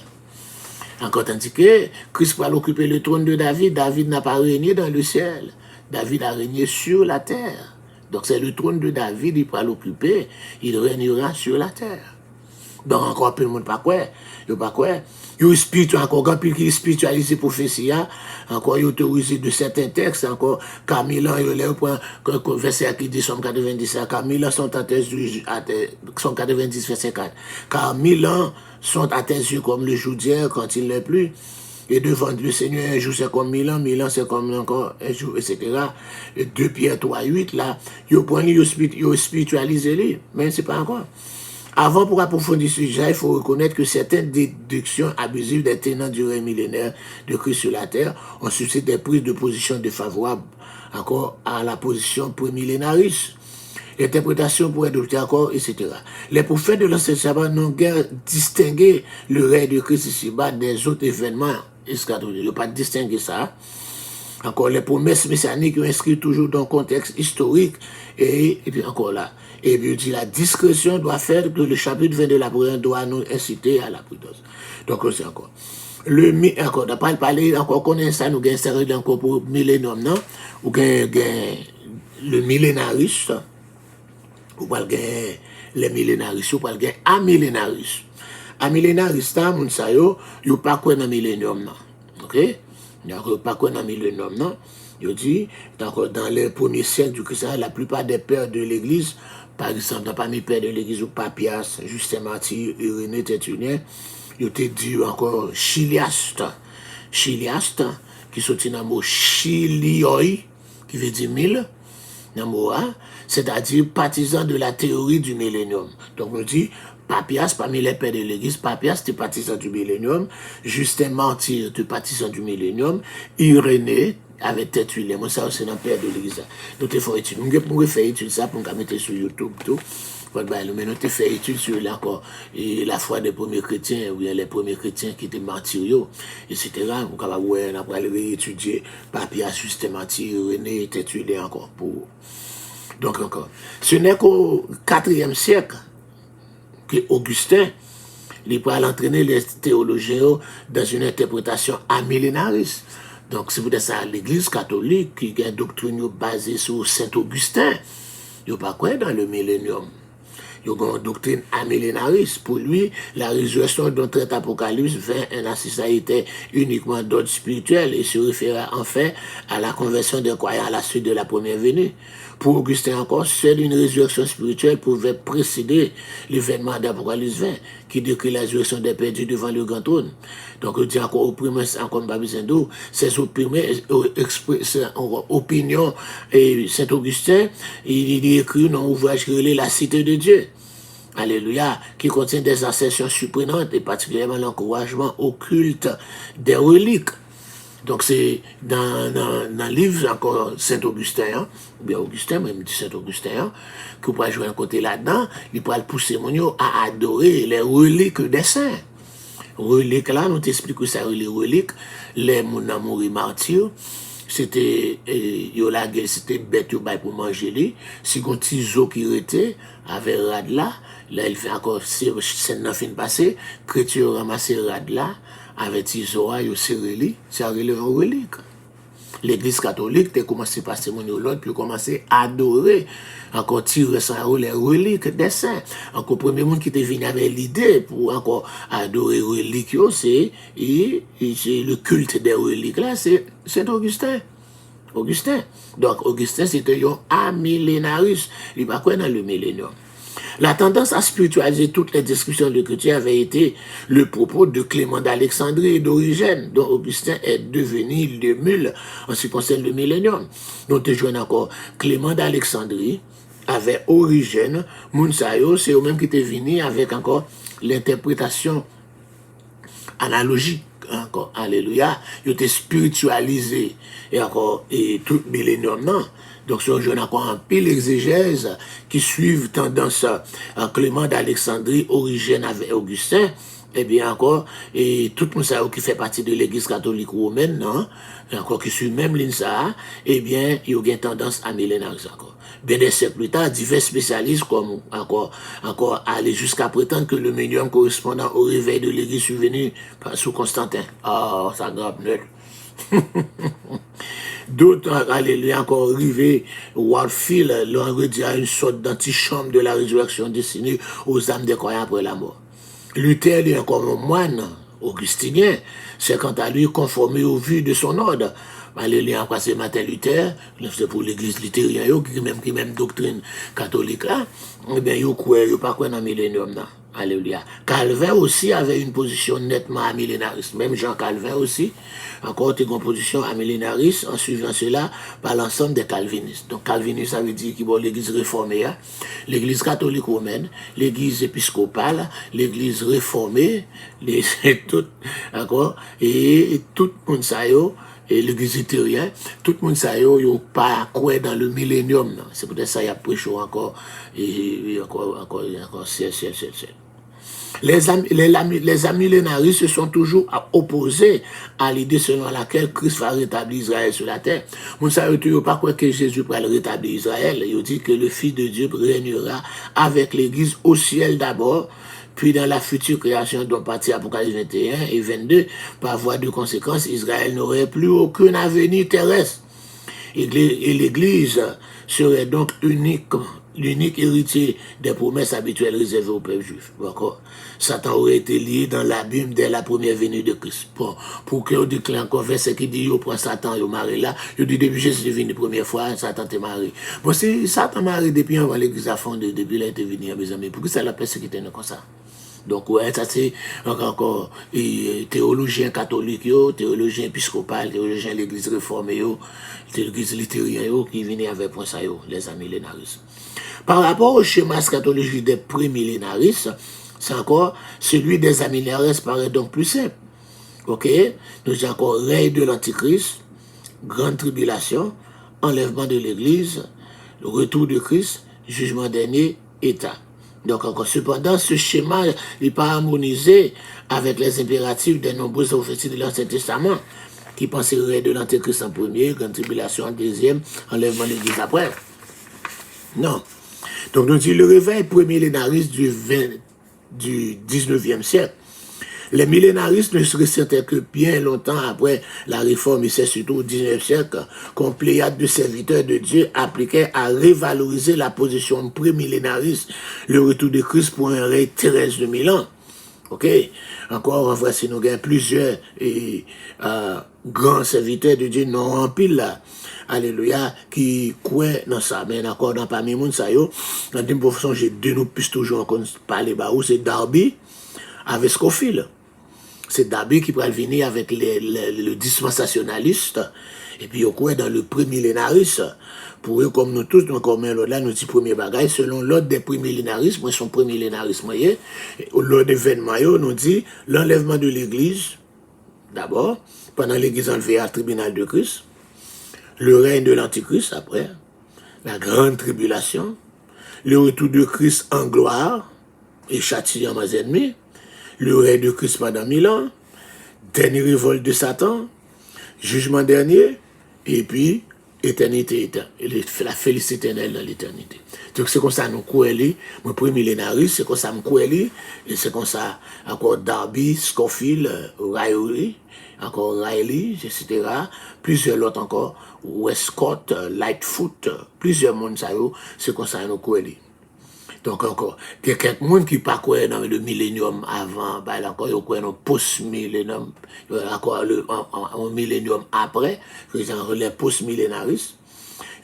Encore tandis que Christ va occuper le trône de David, David n'a pas régné dans le ciel, David a régné sur la terre. Donc c'est le trône de David, il va l'occuper, il régnera sur la terre. Donc encore peu le monde pas quoi, il pas quoi. Il spirituel encore quand il spiritualiser prophétie, encore il autorisé de certains textes encore car 1000 ans il est au point que verset qui dit Somme 90 car 1000 ans sont à tes yeux Somme 90 verset 4 car 1000 ans sont à tes yeux comme le jour d'hier quand il n'est plus Et devant le Seigneur, un jour c'est comme 1000 ans c'est comme encore un jour, etc. Et 2 Pierre 3, 8, là, ils spiritualisé lui, mais c'est pas encore. Avant, pour approfondir ce sujet, il faut reconnaître que certaines déductions abusives des tenants du règne millénaire de Christ sur la terre ont suscité des prises de position défavorables encore à la position prémillénariste. L'interprétation pourrait adopter encore, etc. Les prophètes de l'Ancien Testament n'ont guère distingué le règne de Christ ici-bas des autres événements eschatologiques. Ils n'ont pas distingué ça. Encore les promesses messianiques ont inscrit toujours dans le contexte historique et puis encore là. Et puis il dit la discrétion doit faire que le chapitre 20 de la prière doit nous inciter à la prudence. Donc c'est encore. Encore, d'après le parler, encore connaît ça, nous gagnons ça encore pour millénium, non? Ou le millénariste. Ou pas les millénaristes, ou pas le amillénaristes. Amillénaristes, moun sa yo pas quoi dans millénium non. OK? D'accord, pas quoi dans millénium non. Yo dit dans les premiers siècles du christianisme, la plupart des pères de l'église, par exemple, parmi les pères de l'église ou Papias, Justin Martyr, Irénée, Tertullien, yo te dit encore chiliaste, qui sorti dans le mot chilioi, qui veut dire 1000. C'est-à-dire partisan de la théorie du millénium. Donc on dit, Papias, parmi les pères de l'église, Papias était partisan du millénium, Justin Martyr était partisan du millénium, Irénée avait Tertullien, moi ça c'est un père de l'église. Donc il faut étudier, nous faire étude ça pour nous mettre sur YouTube tout. Mais nous avons fait étude sur la foi des premiers chrétiens, ou les premiers chrétiens qui étaient martyrs, etc. Nous avons réétudier Papias, Justin Martyr, Irénée, Tertullien encore pour. Donc encore, ce n'est qu'au IVe siècle que Augustin il peut entraîner les théologiens dans une interprétation amillénariste. Donc c'est pour ça l'Église catholique qui a une doctrine basée sur Saint Augustin. Il n'y a pas quoi dans le millénium. Il y a une doctrine amillénariste. Pour lui, la résurrection dont traite Apocalypse vint un assistalité uniquement d'ordre spirituel et se référa en fait à la conversion des croyants à la suite de la première venue. Pour Augustin encore, seule une résurrection spirituelle pouvait précéder l'événement d'Apocalypse 20, qui décrit la résurrection des perdus devant le grand trône. Donc, il dit encore, encore Babizendo, ses opinions, et Saint Augustin, il écrit dans l'ouvrage qui La Cité de Dieu. Alléluia, qui contient des assertions surprenantes et particulièrement l'encouragement au culte des reliques. Donc c'est dans le livre encore Saint-Augustin, hein, ou bien Augustin, même dit Saint-Augustin, que vous pouvez jouer un côté là-dedans, il peut pousser mon à adorer les reliques des saints. Reliques là, nous t'expliquons ça, les reliques, les monamouri martyrs, c'était c'était bête pour manger les, si on tiso qui était avec rad là il fait encore c'est une fin passé, chrétien ramasser rad là avec tisoa yo serré c'est un relique. L'église catholique a commencé par passer mon l'autre puis commencé à adorer encore tirer ça les reliques des saints. Encore premier monde qui était venu avec l'idée pour encore adorer reliques c'est le culte des reliques là c'est Saint Augustin. Donc Augustin c'était un amillénariste, il va quoi dans le millénium. La tendance à spiritualiser toutes les discussions de chrétiens avait été le propos de Clément d'Alexandrie et d'Origène, dont Augustin est devenu l'émule en ce qui concerne le millénium. Nous te jouons encore Clément d'Alexandrie avec Origène, Mounsayo, c'est eux-mêmes qui étaient venus avec encore l'interprétation analogique. Encore, alléluia, ils étaient spiritualisés et encore, et tout millénium, non. Donc, ce jeune encore un pile exégèse qui suivent tendance à Clément d'Alexandrie, Origène avec Augustin, et bien encore, et tout le monde qui fait partie de l'église catholique romaine, non, et encore qui suit même l'INSA, eh bien, il y a une tendance à millénarisme encore. Bien des siècles plus tard, divers spécialistes comme encore aller jusqu'à prétendre que le millénium correspondant au réveil de l'église survenu sous Constantin. Oh, ça grappe net. D'autres, alléluia, encore arrivé, Warfield l'ont réduit à une sorte d'antichambre de la résurrection destinée aux âmes des croyants après la mort. Luther, lui, encore un moine augustinien, c'est quant à lui conformé au vu de son ordre. Alléluia, encore c'est Martin Luther, c'est pour l'église luthérienne, qui même doctrine catholique là, eh bien, il ne croit pas quoi dans le millénium là. Alléluia. Calvin aussi avait une position nettement amillénariste. Même Jean Calvin aussi, encore une position amillénariste en suivant cela par l'ensemble des calvinistes. Donc calviniste, ça veut dire qu'il y a l'église réformée, l'église catholique romaine, l'église épiscopale, l'église réformée, tout, d'accord, et tout le monde ça et l'église luthérienne, tout le monde ça yo pas quoi dans le millénium. C'est peut-être ça y a prêché encore et encore siècle. Les amillénaristes se sont toujours opposés à l'idée selon laquelle Christ va rétablir Israël sur la terre. Vous ne savez pas quoi que Jésus va rétablir Israël. Il dit que le Fils de Dieu régnera avec l'Église au ciel d'abord, puis dans la future création dont partit Apocalypse 21 et 22, par voie de conséquence, Israël n'aurait plus aucun avenir terrestre. Et l'Église serait donc l'unique héritier des promesses habituelles réservées au peuple juif. D'accord? Satan aurait été lié dans l'abîme dès la première venue de Christ. Bon, pour que vous déclarez encore verset qui dit, vous prenez Satan, vous marrez là, vous dites, depuis Jésus est venu la première fois, Satan t'est marié. Bon, si Satan marré depuis avant l'Église a fondé, depuis il est venu, mes amis, pourquoi ça l'a persécuté comme ça? Donc, ouais, ça c'est encore théologien catholique, théologien épiscopal, théologien de l'église réformée, l'église luthérienne, qui viennent avec pour ça, les amillénaristes. Par rapport au schéma eschatologique des prémillénaristes, c'est encore celui des amillénaristes paraît donc plus simple. Ok? Nous avons encore règne de l'Antichrist, grande tribulation, enlèvement de l'église, le retour de Christ, jugement dernier, état. Donc, encore, cependant, ce schéma n'est pas harmonisé avec les impératifs des nombreuses prophéties de l'Ancien Testament, qui penseraient de l'Antéchrist en premier, grande tribulation en deuxième, enlèvement de l'Église après. Non. Donc, nous dit le réveil prémillénariste du 19e siècle. Les millénaristes ne seraient certains que bien longtemps après la réforme, et c'est surtout au 19e siècle qu'un pléiade de serviteurs de Dieu appliquait à revaloriser la position prémillénariste, le retour de Christ pour un règne terrestre de 1000 ans. Ok? Encore, voici, nous avons plusieurs grands serviteurs de Dieu non remplis là. Alléluia, qui croient dans ça. Mais encore, dans parmi les gens, dans une profession, j'ai deux nous puisses toujours parler, c'est Darby avec Scofield. C'est Darby qui va venir avec le dispensationaliste, et puis, au coin dans le prémillénariste. Pour eux, comme nous tous, nous commun là, nous disons premier bagage, selon l'ordre des prémillénaristes, moi, son prémillénarisme, voyez, l'ordre d'événement, nous dit l'enlèvement de l'Église, d'abord, pendant l'Église enlevée à tribunal de Christ, le règne de l'Antichrist après, la grande tribulation, le retour de Christ en gloire et châtiant mes ennemis, le règne de Christ pendant 1000 ans, dernier révolte de Satan, jugement dernier, et puis éternité, la félicité éternelle dans l'éternité. Donc c'est comme ça nous croyons, mon premier millénariste, c'est comme ça nous croyons, et c'est comme ça encore Darby, Scofield, Riley, encore Riley, etc. Plusieurs autres encore, Westcott, Lightfoot, plusieurs mondes, c'est comme ça nous croyons. Donc encore, il y a quelqu'un qui pas croit dans le millénium avant, ben encore, il croit dans le post-millénium, encore un millénium après, les post-millénaristes.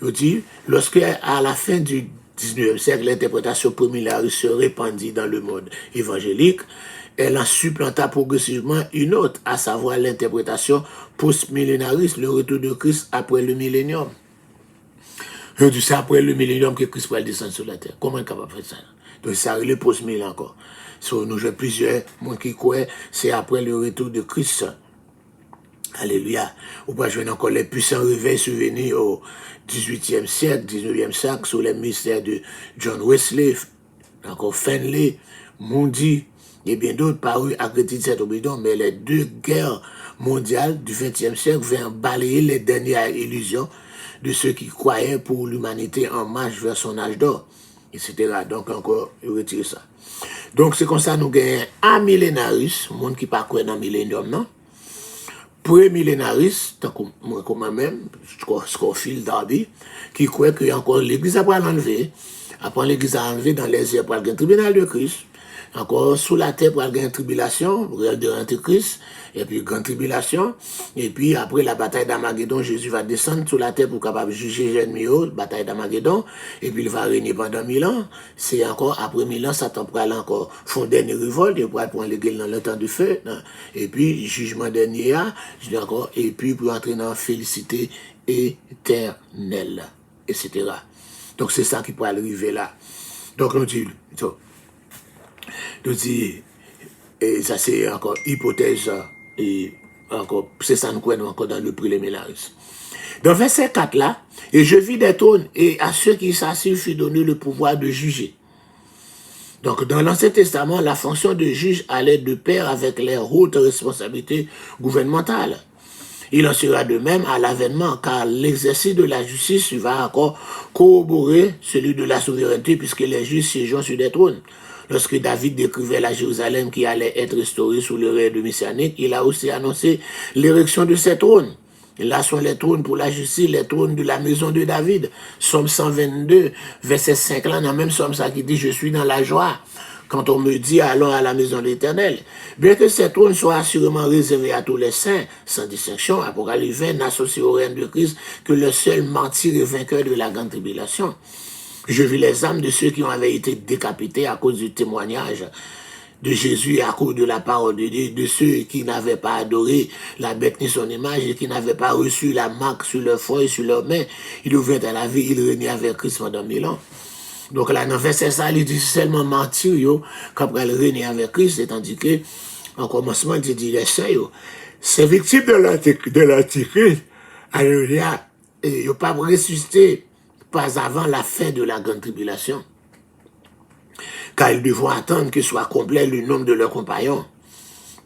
Il dit, lorsque à la fin du 19e siècle, l'interprétation prémillénariste se répandit dans le monde évangélique, elle en supplanta progressivement une autre, à savoir l'interprétation post-millénariste, le retour de Christ après le millénium. Je dis c'est après le millénium que Christ va descendre sur la terre. Comment est capable de faire ça? Donc ça le post-millénium encore. So, nous avons plusieurs gens qui croient c'est après le retour de Christ. Alléluia. Ou pas jouer encore les puissants réveils survenus au 18e siècle, 19e siècle, sous les mystères de John Wesley, encore Finlay, Moody, et bien d'autres parus à critique de cette obédience, mais les deux guerres mondiales du 20e siècle viennent balayer les dernières illusions de ceux qui croyaient pour l'humanité en marche vers son âge d'or, etc. Donc encore, il retire ça. Donc c'est comme ça nous gagnons un millénariste, monde qui pas croit dans le millénium, non? Pré-millénariste, comme moi-même, Scofield, Darby, qui croit que encore l'église après l'enlever, après l'église a enlevé dans les airs pour le tribunal de Christ, encore sous la terre pour avoir une tribulation, de l'Antéchrist, et puis grande tribulation, et puis après la bataille d'Armageddon, Jésus va descendre sous la terre pour capable juger les ennemis, bataille d'Armageddon, et puis il va régner pendant 1000 ans. C'est encore après 1000 ans, Satan pourra aller encore fonder une révolte, il pourra prendre les gueules dans le temps du feu, et puis jugement dernier, je dis encore, et puis pour entrer dans la félicité éternelle, etc. Donc c'est ça qui pourra arriver là. Donc on dit, et ça c'est encore hypothèse, et encore, c'est ça nous croyons encore dans le préliminaire. Dans verset 4 là, et je vis des trônes, et à ceux qui s'assirent fut donné le pouvoir de juger. Donc dans l'Ancien Testament, la fonction de juge allait de pair avec les hautes responsabilités gouvernementales. Il en sera de même à l'avènement, car l'exercice de la justice va encore corroborer celui de la souveraineté, puisque les juges siégeant sur des trônes. Lorsque David décrivait la Jérusalem qui allait être restaurée sous le règne messianique, il a aussi annoncé l'érection de ces trônes. Et là sont les trônes pour la justice, les trônes de la maison de David. Somme 122, verset 5, là, dans même somme ça qui dit « Je suis dans la joie ». Quand on me dit allons à la maison de l'Éternel, bien que ces trônes soient assurément réservés à tous les saints, sans distinction, Apocalypse 20 n'associe au règne de Christ que le seul martyr et vainqueur de la grande tribulation. Je vis les âmes de ceux qui avaient été décapités à cause du témoignage de Jésus et à cause de la parole de Dieu, de ceux qui n'avaient pas adoré la bête ni son image et qui n'avaient pas reçu la marque sur leur front et sur leurs mains. Ils ouvrent à la vie, ils régnaient avec Christ pendant 1000 ans. Donc là, dans verset ça, il dit seulement mentir, quand elle règne avec Christ, tandis que, en commencement, il dit les saints, c'est victime de l'Antichrist, alléluia, et ils n'ont pas ressuscité, pas avant la fin de la grande tribulation. Car ils devront attendre que soit complet le nombre de leurs compagnons.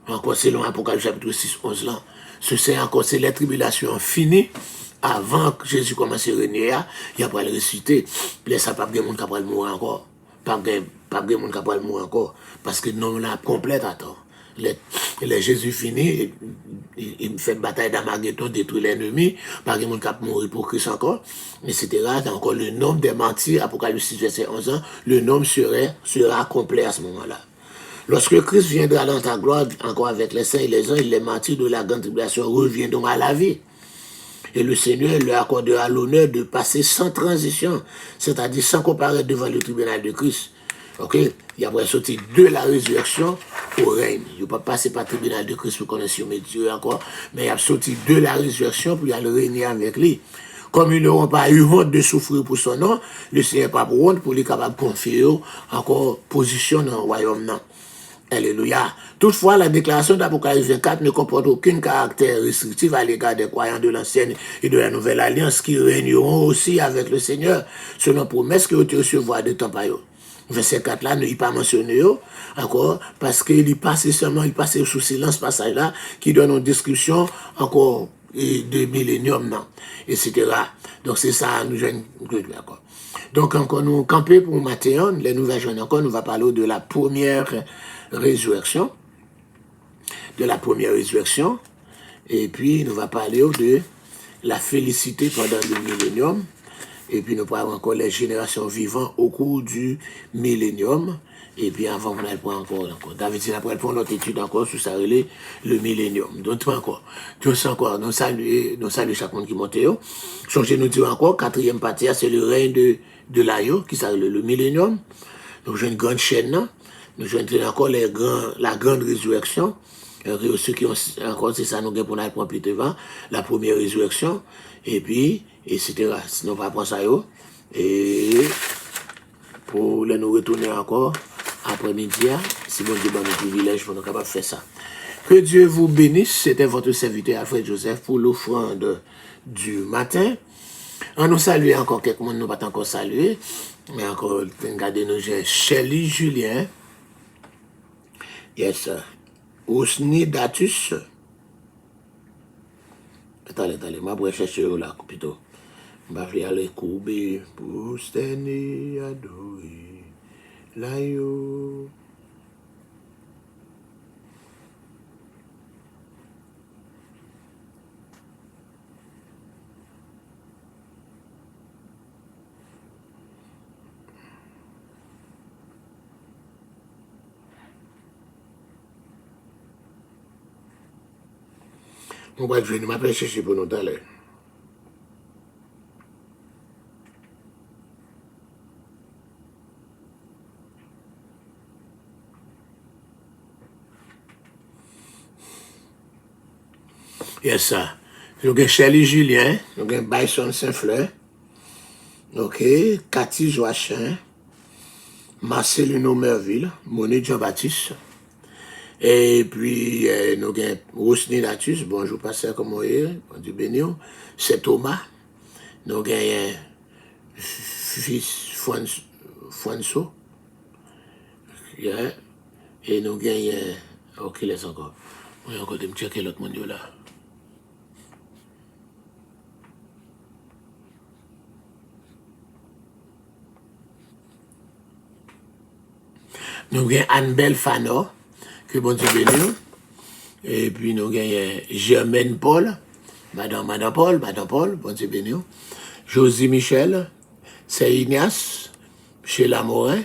Encore selon Apocalypse chapitre 6, 11 là. C'est encore, c'est les tribulations finies. Avant que Jésus commence à régner, il n'y a pas le ressusciter. Puis ça, pas de monde qui va mourir encore. Pas de monde qui va mourir encore. Parce que non, là, complète, attends. Les Jésus fini, il fait une bataille d'Armageddon, détruit l'ennemi, pas de monde qui va mourir pour Christ encore, etc. Encore le nombre des martyrs, Apocalypse 6, verset 11 ans, le nombre sera complet à ce moment-là. Lorsque Christ viendra dans ta gloire, encore avec les saints et les anges, les martyrs de la grande tribulation reviendront à la vie. Et le Seigneur leur accordera l'honneur de passer sans transition, c'est-à-dire sans comparaître devant le tribunal de Christ. Ok? Il a sorti de la résurrection au règne. Il ne peut pas passer par le tribunal de Christ pour connaître mes Dieu encore, mais il a sorti de la résurrection pour aller régner avec lui. Comme ils n'auront pas eu honte de souffrir pour son nom, le Seigneur n'a pas honte pour les capables de confier encore position dans le royaume. Non. Alléluia. Toutefois, la déclaration d'Apocalypse 24 ne comporte aucun caractère restrictif à l'égard des croyants de l'ancienne et de la nouvelle alliance qui régneront aussi avec le Seigneur, selon promesse que tu recevoir de temps par eux. Verset 4 là, il n'est pas mentionné encore, parce qu'il passe seulement, il passe sous silence passage là, qui donne une description encore de millénium, non, etc. Donc c'est ça, nous jeunes, d'accord. Donc encore nous camper pour matin, les nouvelles jeunes encore, nous va parler de la première résurrection, et puis nous va parler de la félicité pendant le millénium, et puis nous parlons encore les générations vivantes au cours du millénium, et puis avant on a encore. David dit après pour notre étude encore sur ça le millénium. Donc encore, nous saluons chaque monde qui monte. Changez nous dire encore, quatrième partie, c'est le règne de l'Aïo, qui s'appelle le millénium. Donc j'ai une grande chaîne là. Nous jouons encore la grande résurrection. Ceux qui ont encore, c'est ça, nous avons pour prendre plus devant, la première résurrection, et puis, etc. Sinon, on va prendre ça, et pour nous retourner encore, après-midi, si bon Dieu nous privilège, pour nous capables de faire ça. Que Dieu vous bénisse. C'était votre serviteur Alfred Joseph pour l'offrande du matin. On nous salue encore quelques monde, nous pas encore saluer, mais encore, regardez nous, j'ai Shelly Julien. Yes, Osni Datus. Attendez, je vais chercher là, plutôt. Je vais aller couper pour steni adoré. Là, yo. On va venir, je vais chercher pour nous tout à l'heure. Yes, ça. Nous avons Shelley Julien, nous avons Bison Saint-Fleur, ok, Cathy Joachim, Marcelino Merville, Monique Jean-Baptiste, et puis nous avons Rosny Natus, bonjour pasteur, comment est, bon Dieu béni, c'est Thomas, nous avons fils Fuanso, yeah, et nous avons, ok, laisse encore, on va encore me checker l'autre monde là. Nous avons Anne-Belle Fano, que bon Dieu béni. Et puis nous avons Germaine Paul, Madame Paul, bon Dieu béni. Josie Michel, c'est Ignace, Sheila Morin,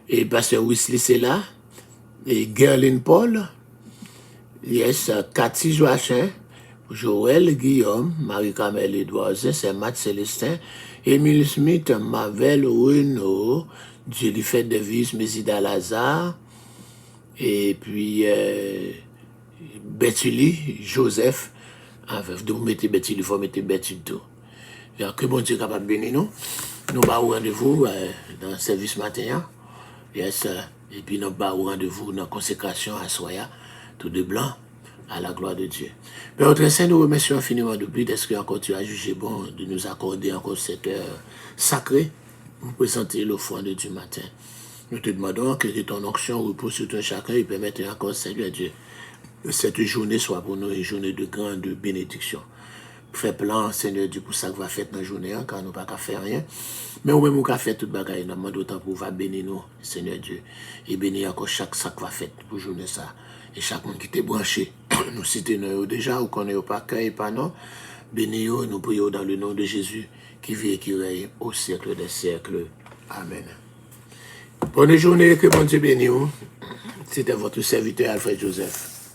et Pasteur Wesley Sela, et Gerline Paul, yes, Cathy Joachim, Joël Guillaume, Marie-Camille Edouard, c'est Matt Célestin, Émile Smith, Mavel Renaud, Jennifer Davis, Mesida Lazare, et puis Betty Joseph. Enfin, vous mettez Betty, il faut mettre Betty tout. Que bon Dieu est capable de bénir nous. Nous avons rendez-vous dans le service matin. Yes, et puis nous avons rendez-vous dans la consécration à Soya, tout de blanc, à la gloire de Dieu. Père très saint, nous remercions infiniment de plus d'être encore tu as jugé bon de nous accorder encore cette heure sacrée. Vous présenter l'offrande du matin. Nous te demandons que ton onction repose sur tout chacun et permette encore, Seigneur Dieu, que cette journée soit pour nous une journée de grande bénédiction. Fais plan, Seigneur Dieu, pour ça que va faire dans la journée, car nous n'avons pas faire rien. Mais au même nous faire toute bagaille, nous demandons autant pour bénir nous, Seigneur Dieu, et bénir encore chaque sac va faire pour journée ça. Et chaque monde qui t'est branché, nous citons déjà, ou qu'on n'est pas cœur et pas non, bénis-nous, nous prions dans le nom de Jésus, qui vit et qui règne au siècle des siècles. Amen. Bonne journée, que bon Dieu bénisse. C'était votre serviteur Alfred Joseph.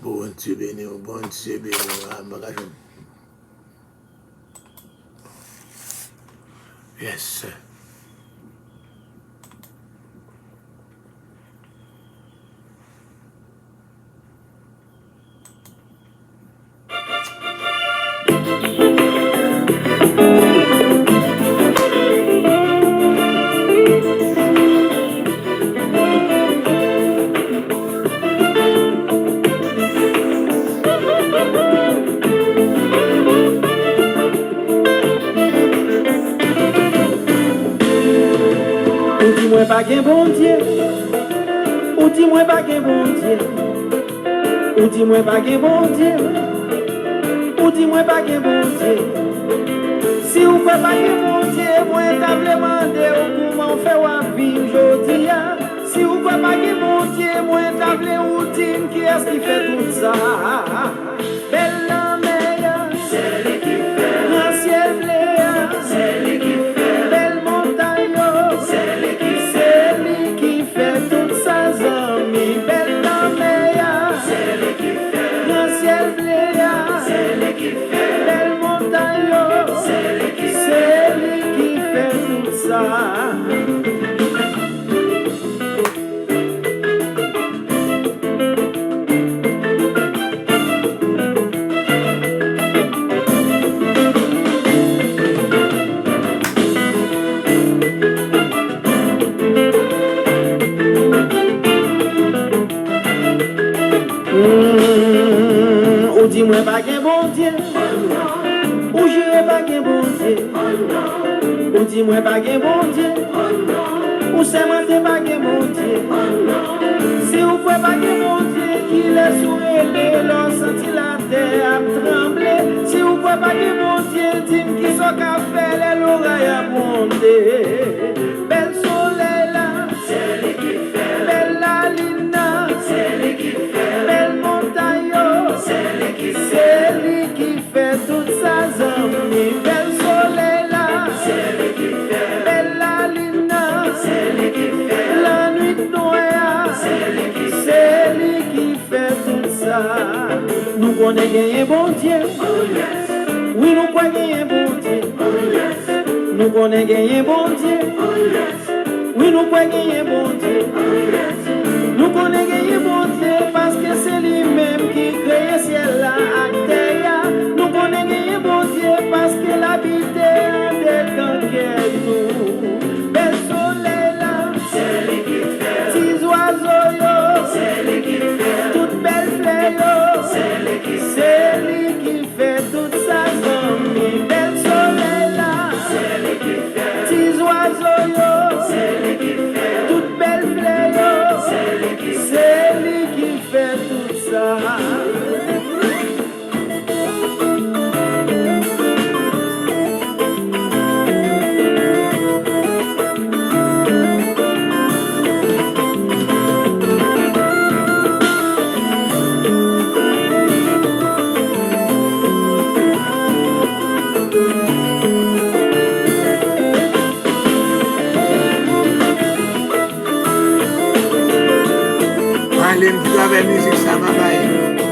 Bon Dieu bénisse, bon Dieu bénisse. Yes. Ou dis-moi pas qu'un bon Dieu, ou dis-moi pas qu'un bon Dieu, ou dis-moi pas qu'un bon Dieu, ou dis-moi pas qu'un bon Dieu. Si vous ne pouvez pas qu'un bon Dieu, moi t'as demandé comment faire ou vivre aujourd'hui. Si vous ne pouvez pas qu'un bon Dieu, moi t'as demandé qui est-ce qui fait tout ça. Belle la meilleure, c'est lui qui fait. Grand ciel bleu, c'est lui qui fait. Belle montagne, c'est lui qui fait toutes ses amis. Belle la meilleure, c'est lui qui fait. Grand ciel bleu, c'est lui qui fait. Belle montagne, c'est lui qui fait tout ça. Ou dis-moi pas qu'un bon Dieu, ou j'irai pas qu'un bon Dieu, ou dis-moi pas qu'un bon Dieu, ou c'est mentir pas qu'un bon Dieu. Si vous pouvez pas qu'un bon Dieu, qui laisse sourire, l'on sentit la terre à trembler. Si vous pouvez pas qu'un bon Dieu, dis-moi qui sont qu'à faire l'oreille à monter. Belle soleil là, c'est lui qui fait. Belle la lune, c'est lui qui fait. Belle montagne, c'est lui qui fait toutes ses amis. Belle soleil là, c'est lui qui fait. Belle la lune, c'est lui qui fait. La nuit noire, c'est lui qui fait tout ça. Nous connaissons gagner bon Dieu. Oui, nous croyons gagner bon Dieu. Nous connaissons gagner bon Dieu. Oui, nous croyons gagner bon Dieu. Nous connaissons gagner bon Dieu parce que c'est lui-même qui crée ciel là à terre. Nous connaissons gagner bon Dieu parce que l'habité en décanquet nous. Bel soleil là, c'est lui qui fait. Petits oiseaux yo, c'est lui qui fait. Toute belle fleur yo, c'est lui qui fait toute sa famille. Bel soleil là, c'est lui qui fait. Petits oiseaux yo, c'est lui qui fait. Toute belle fleur yo, c'est lui qui fait tout ça. Allez, me avec musique, ça va.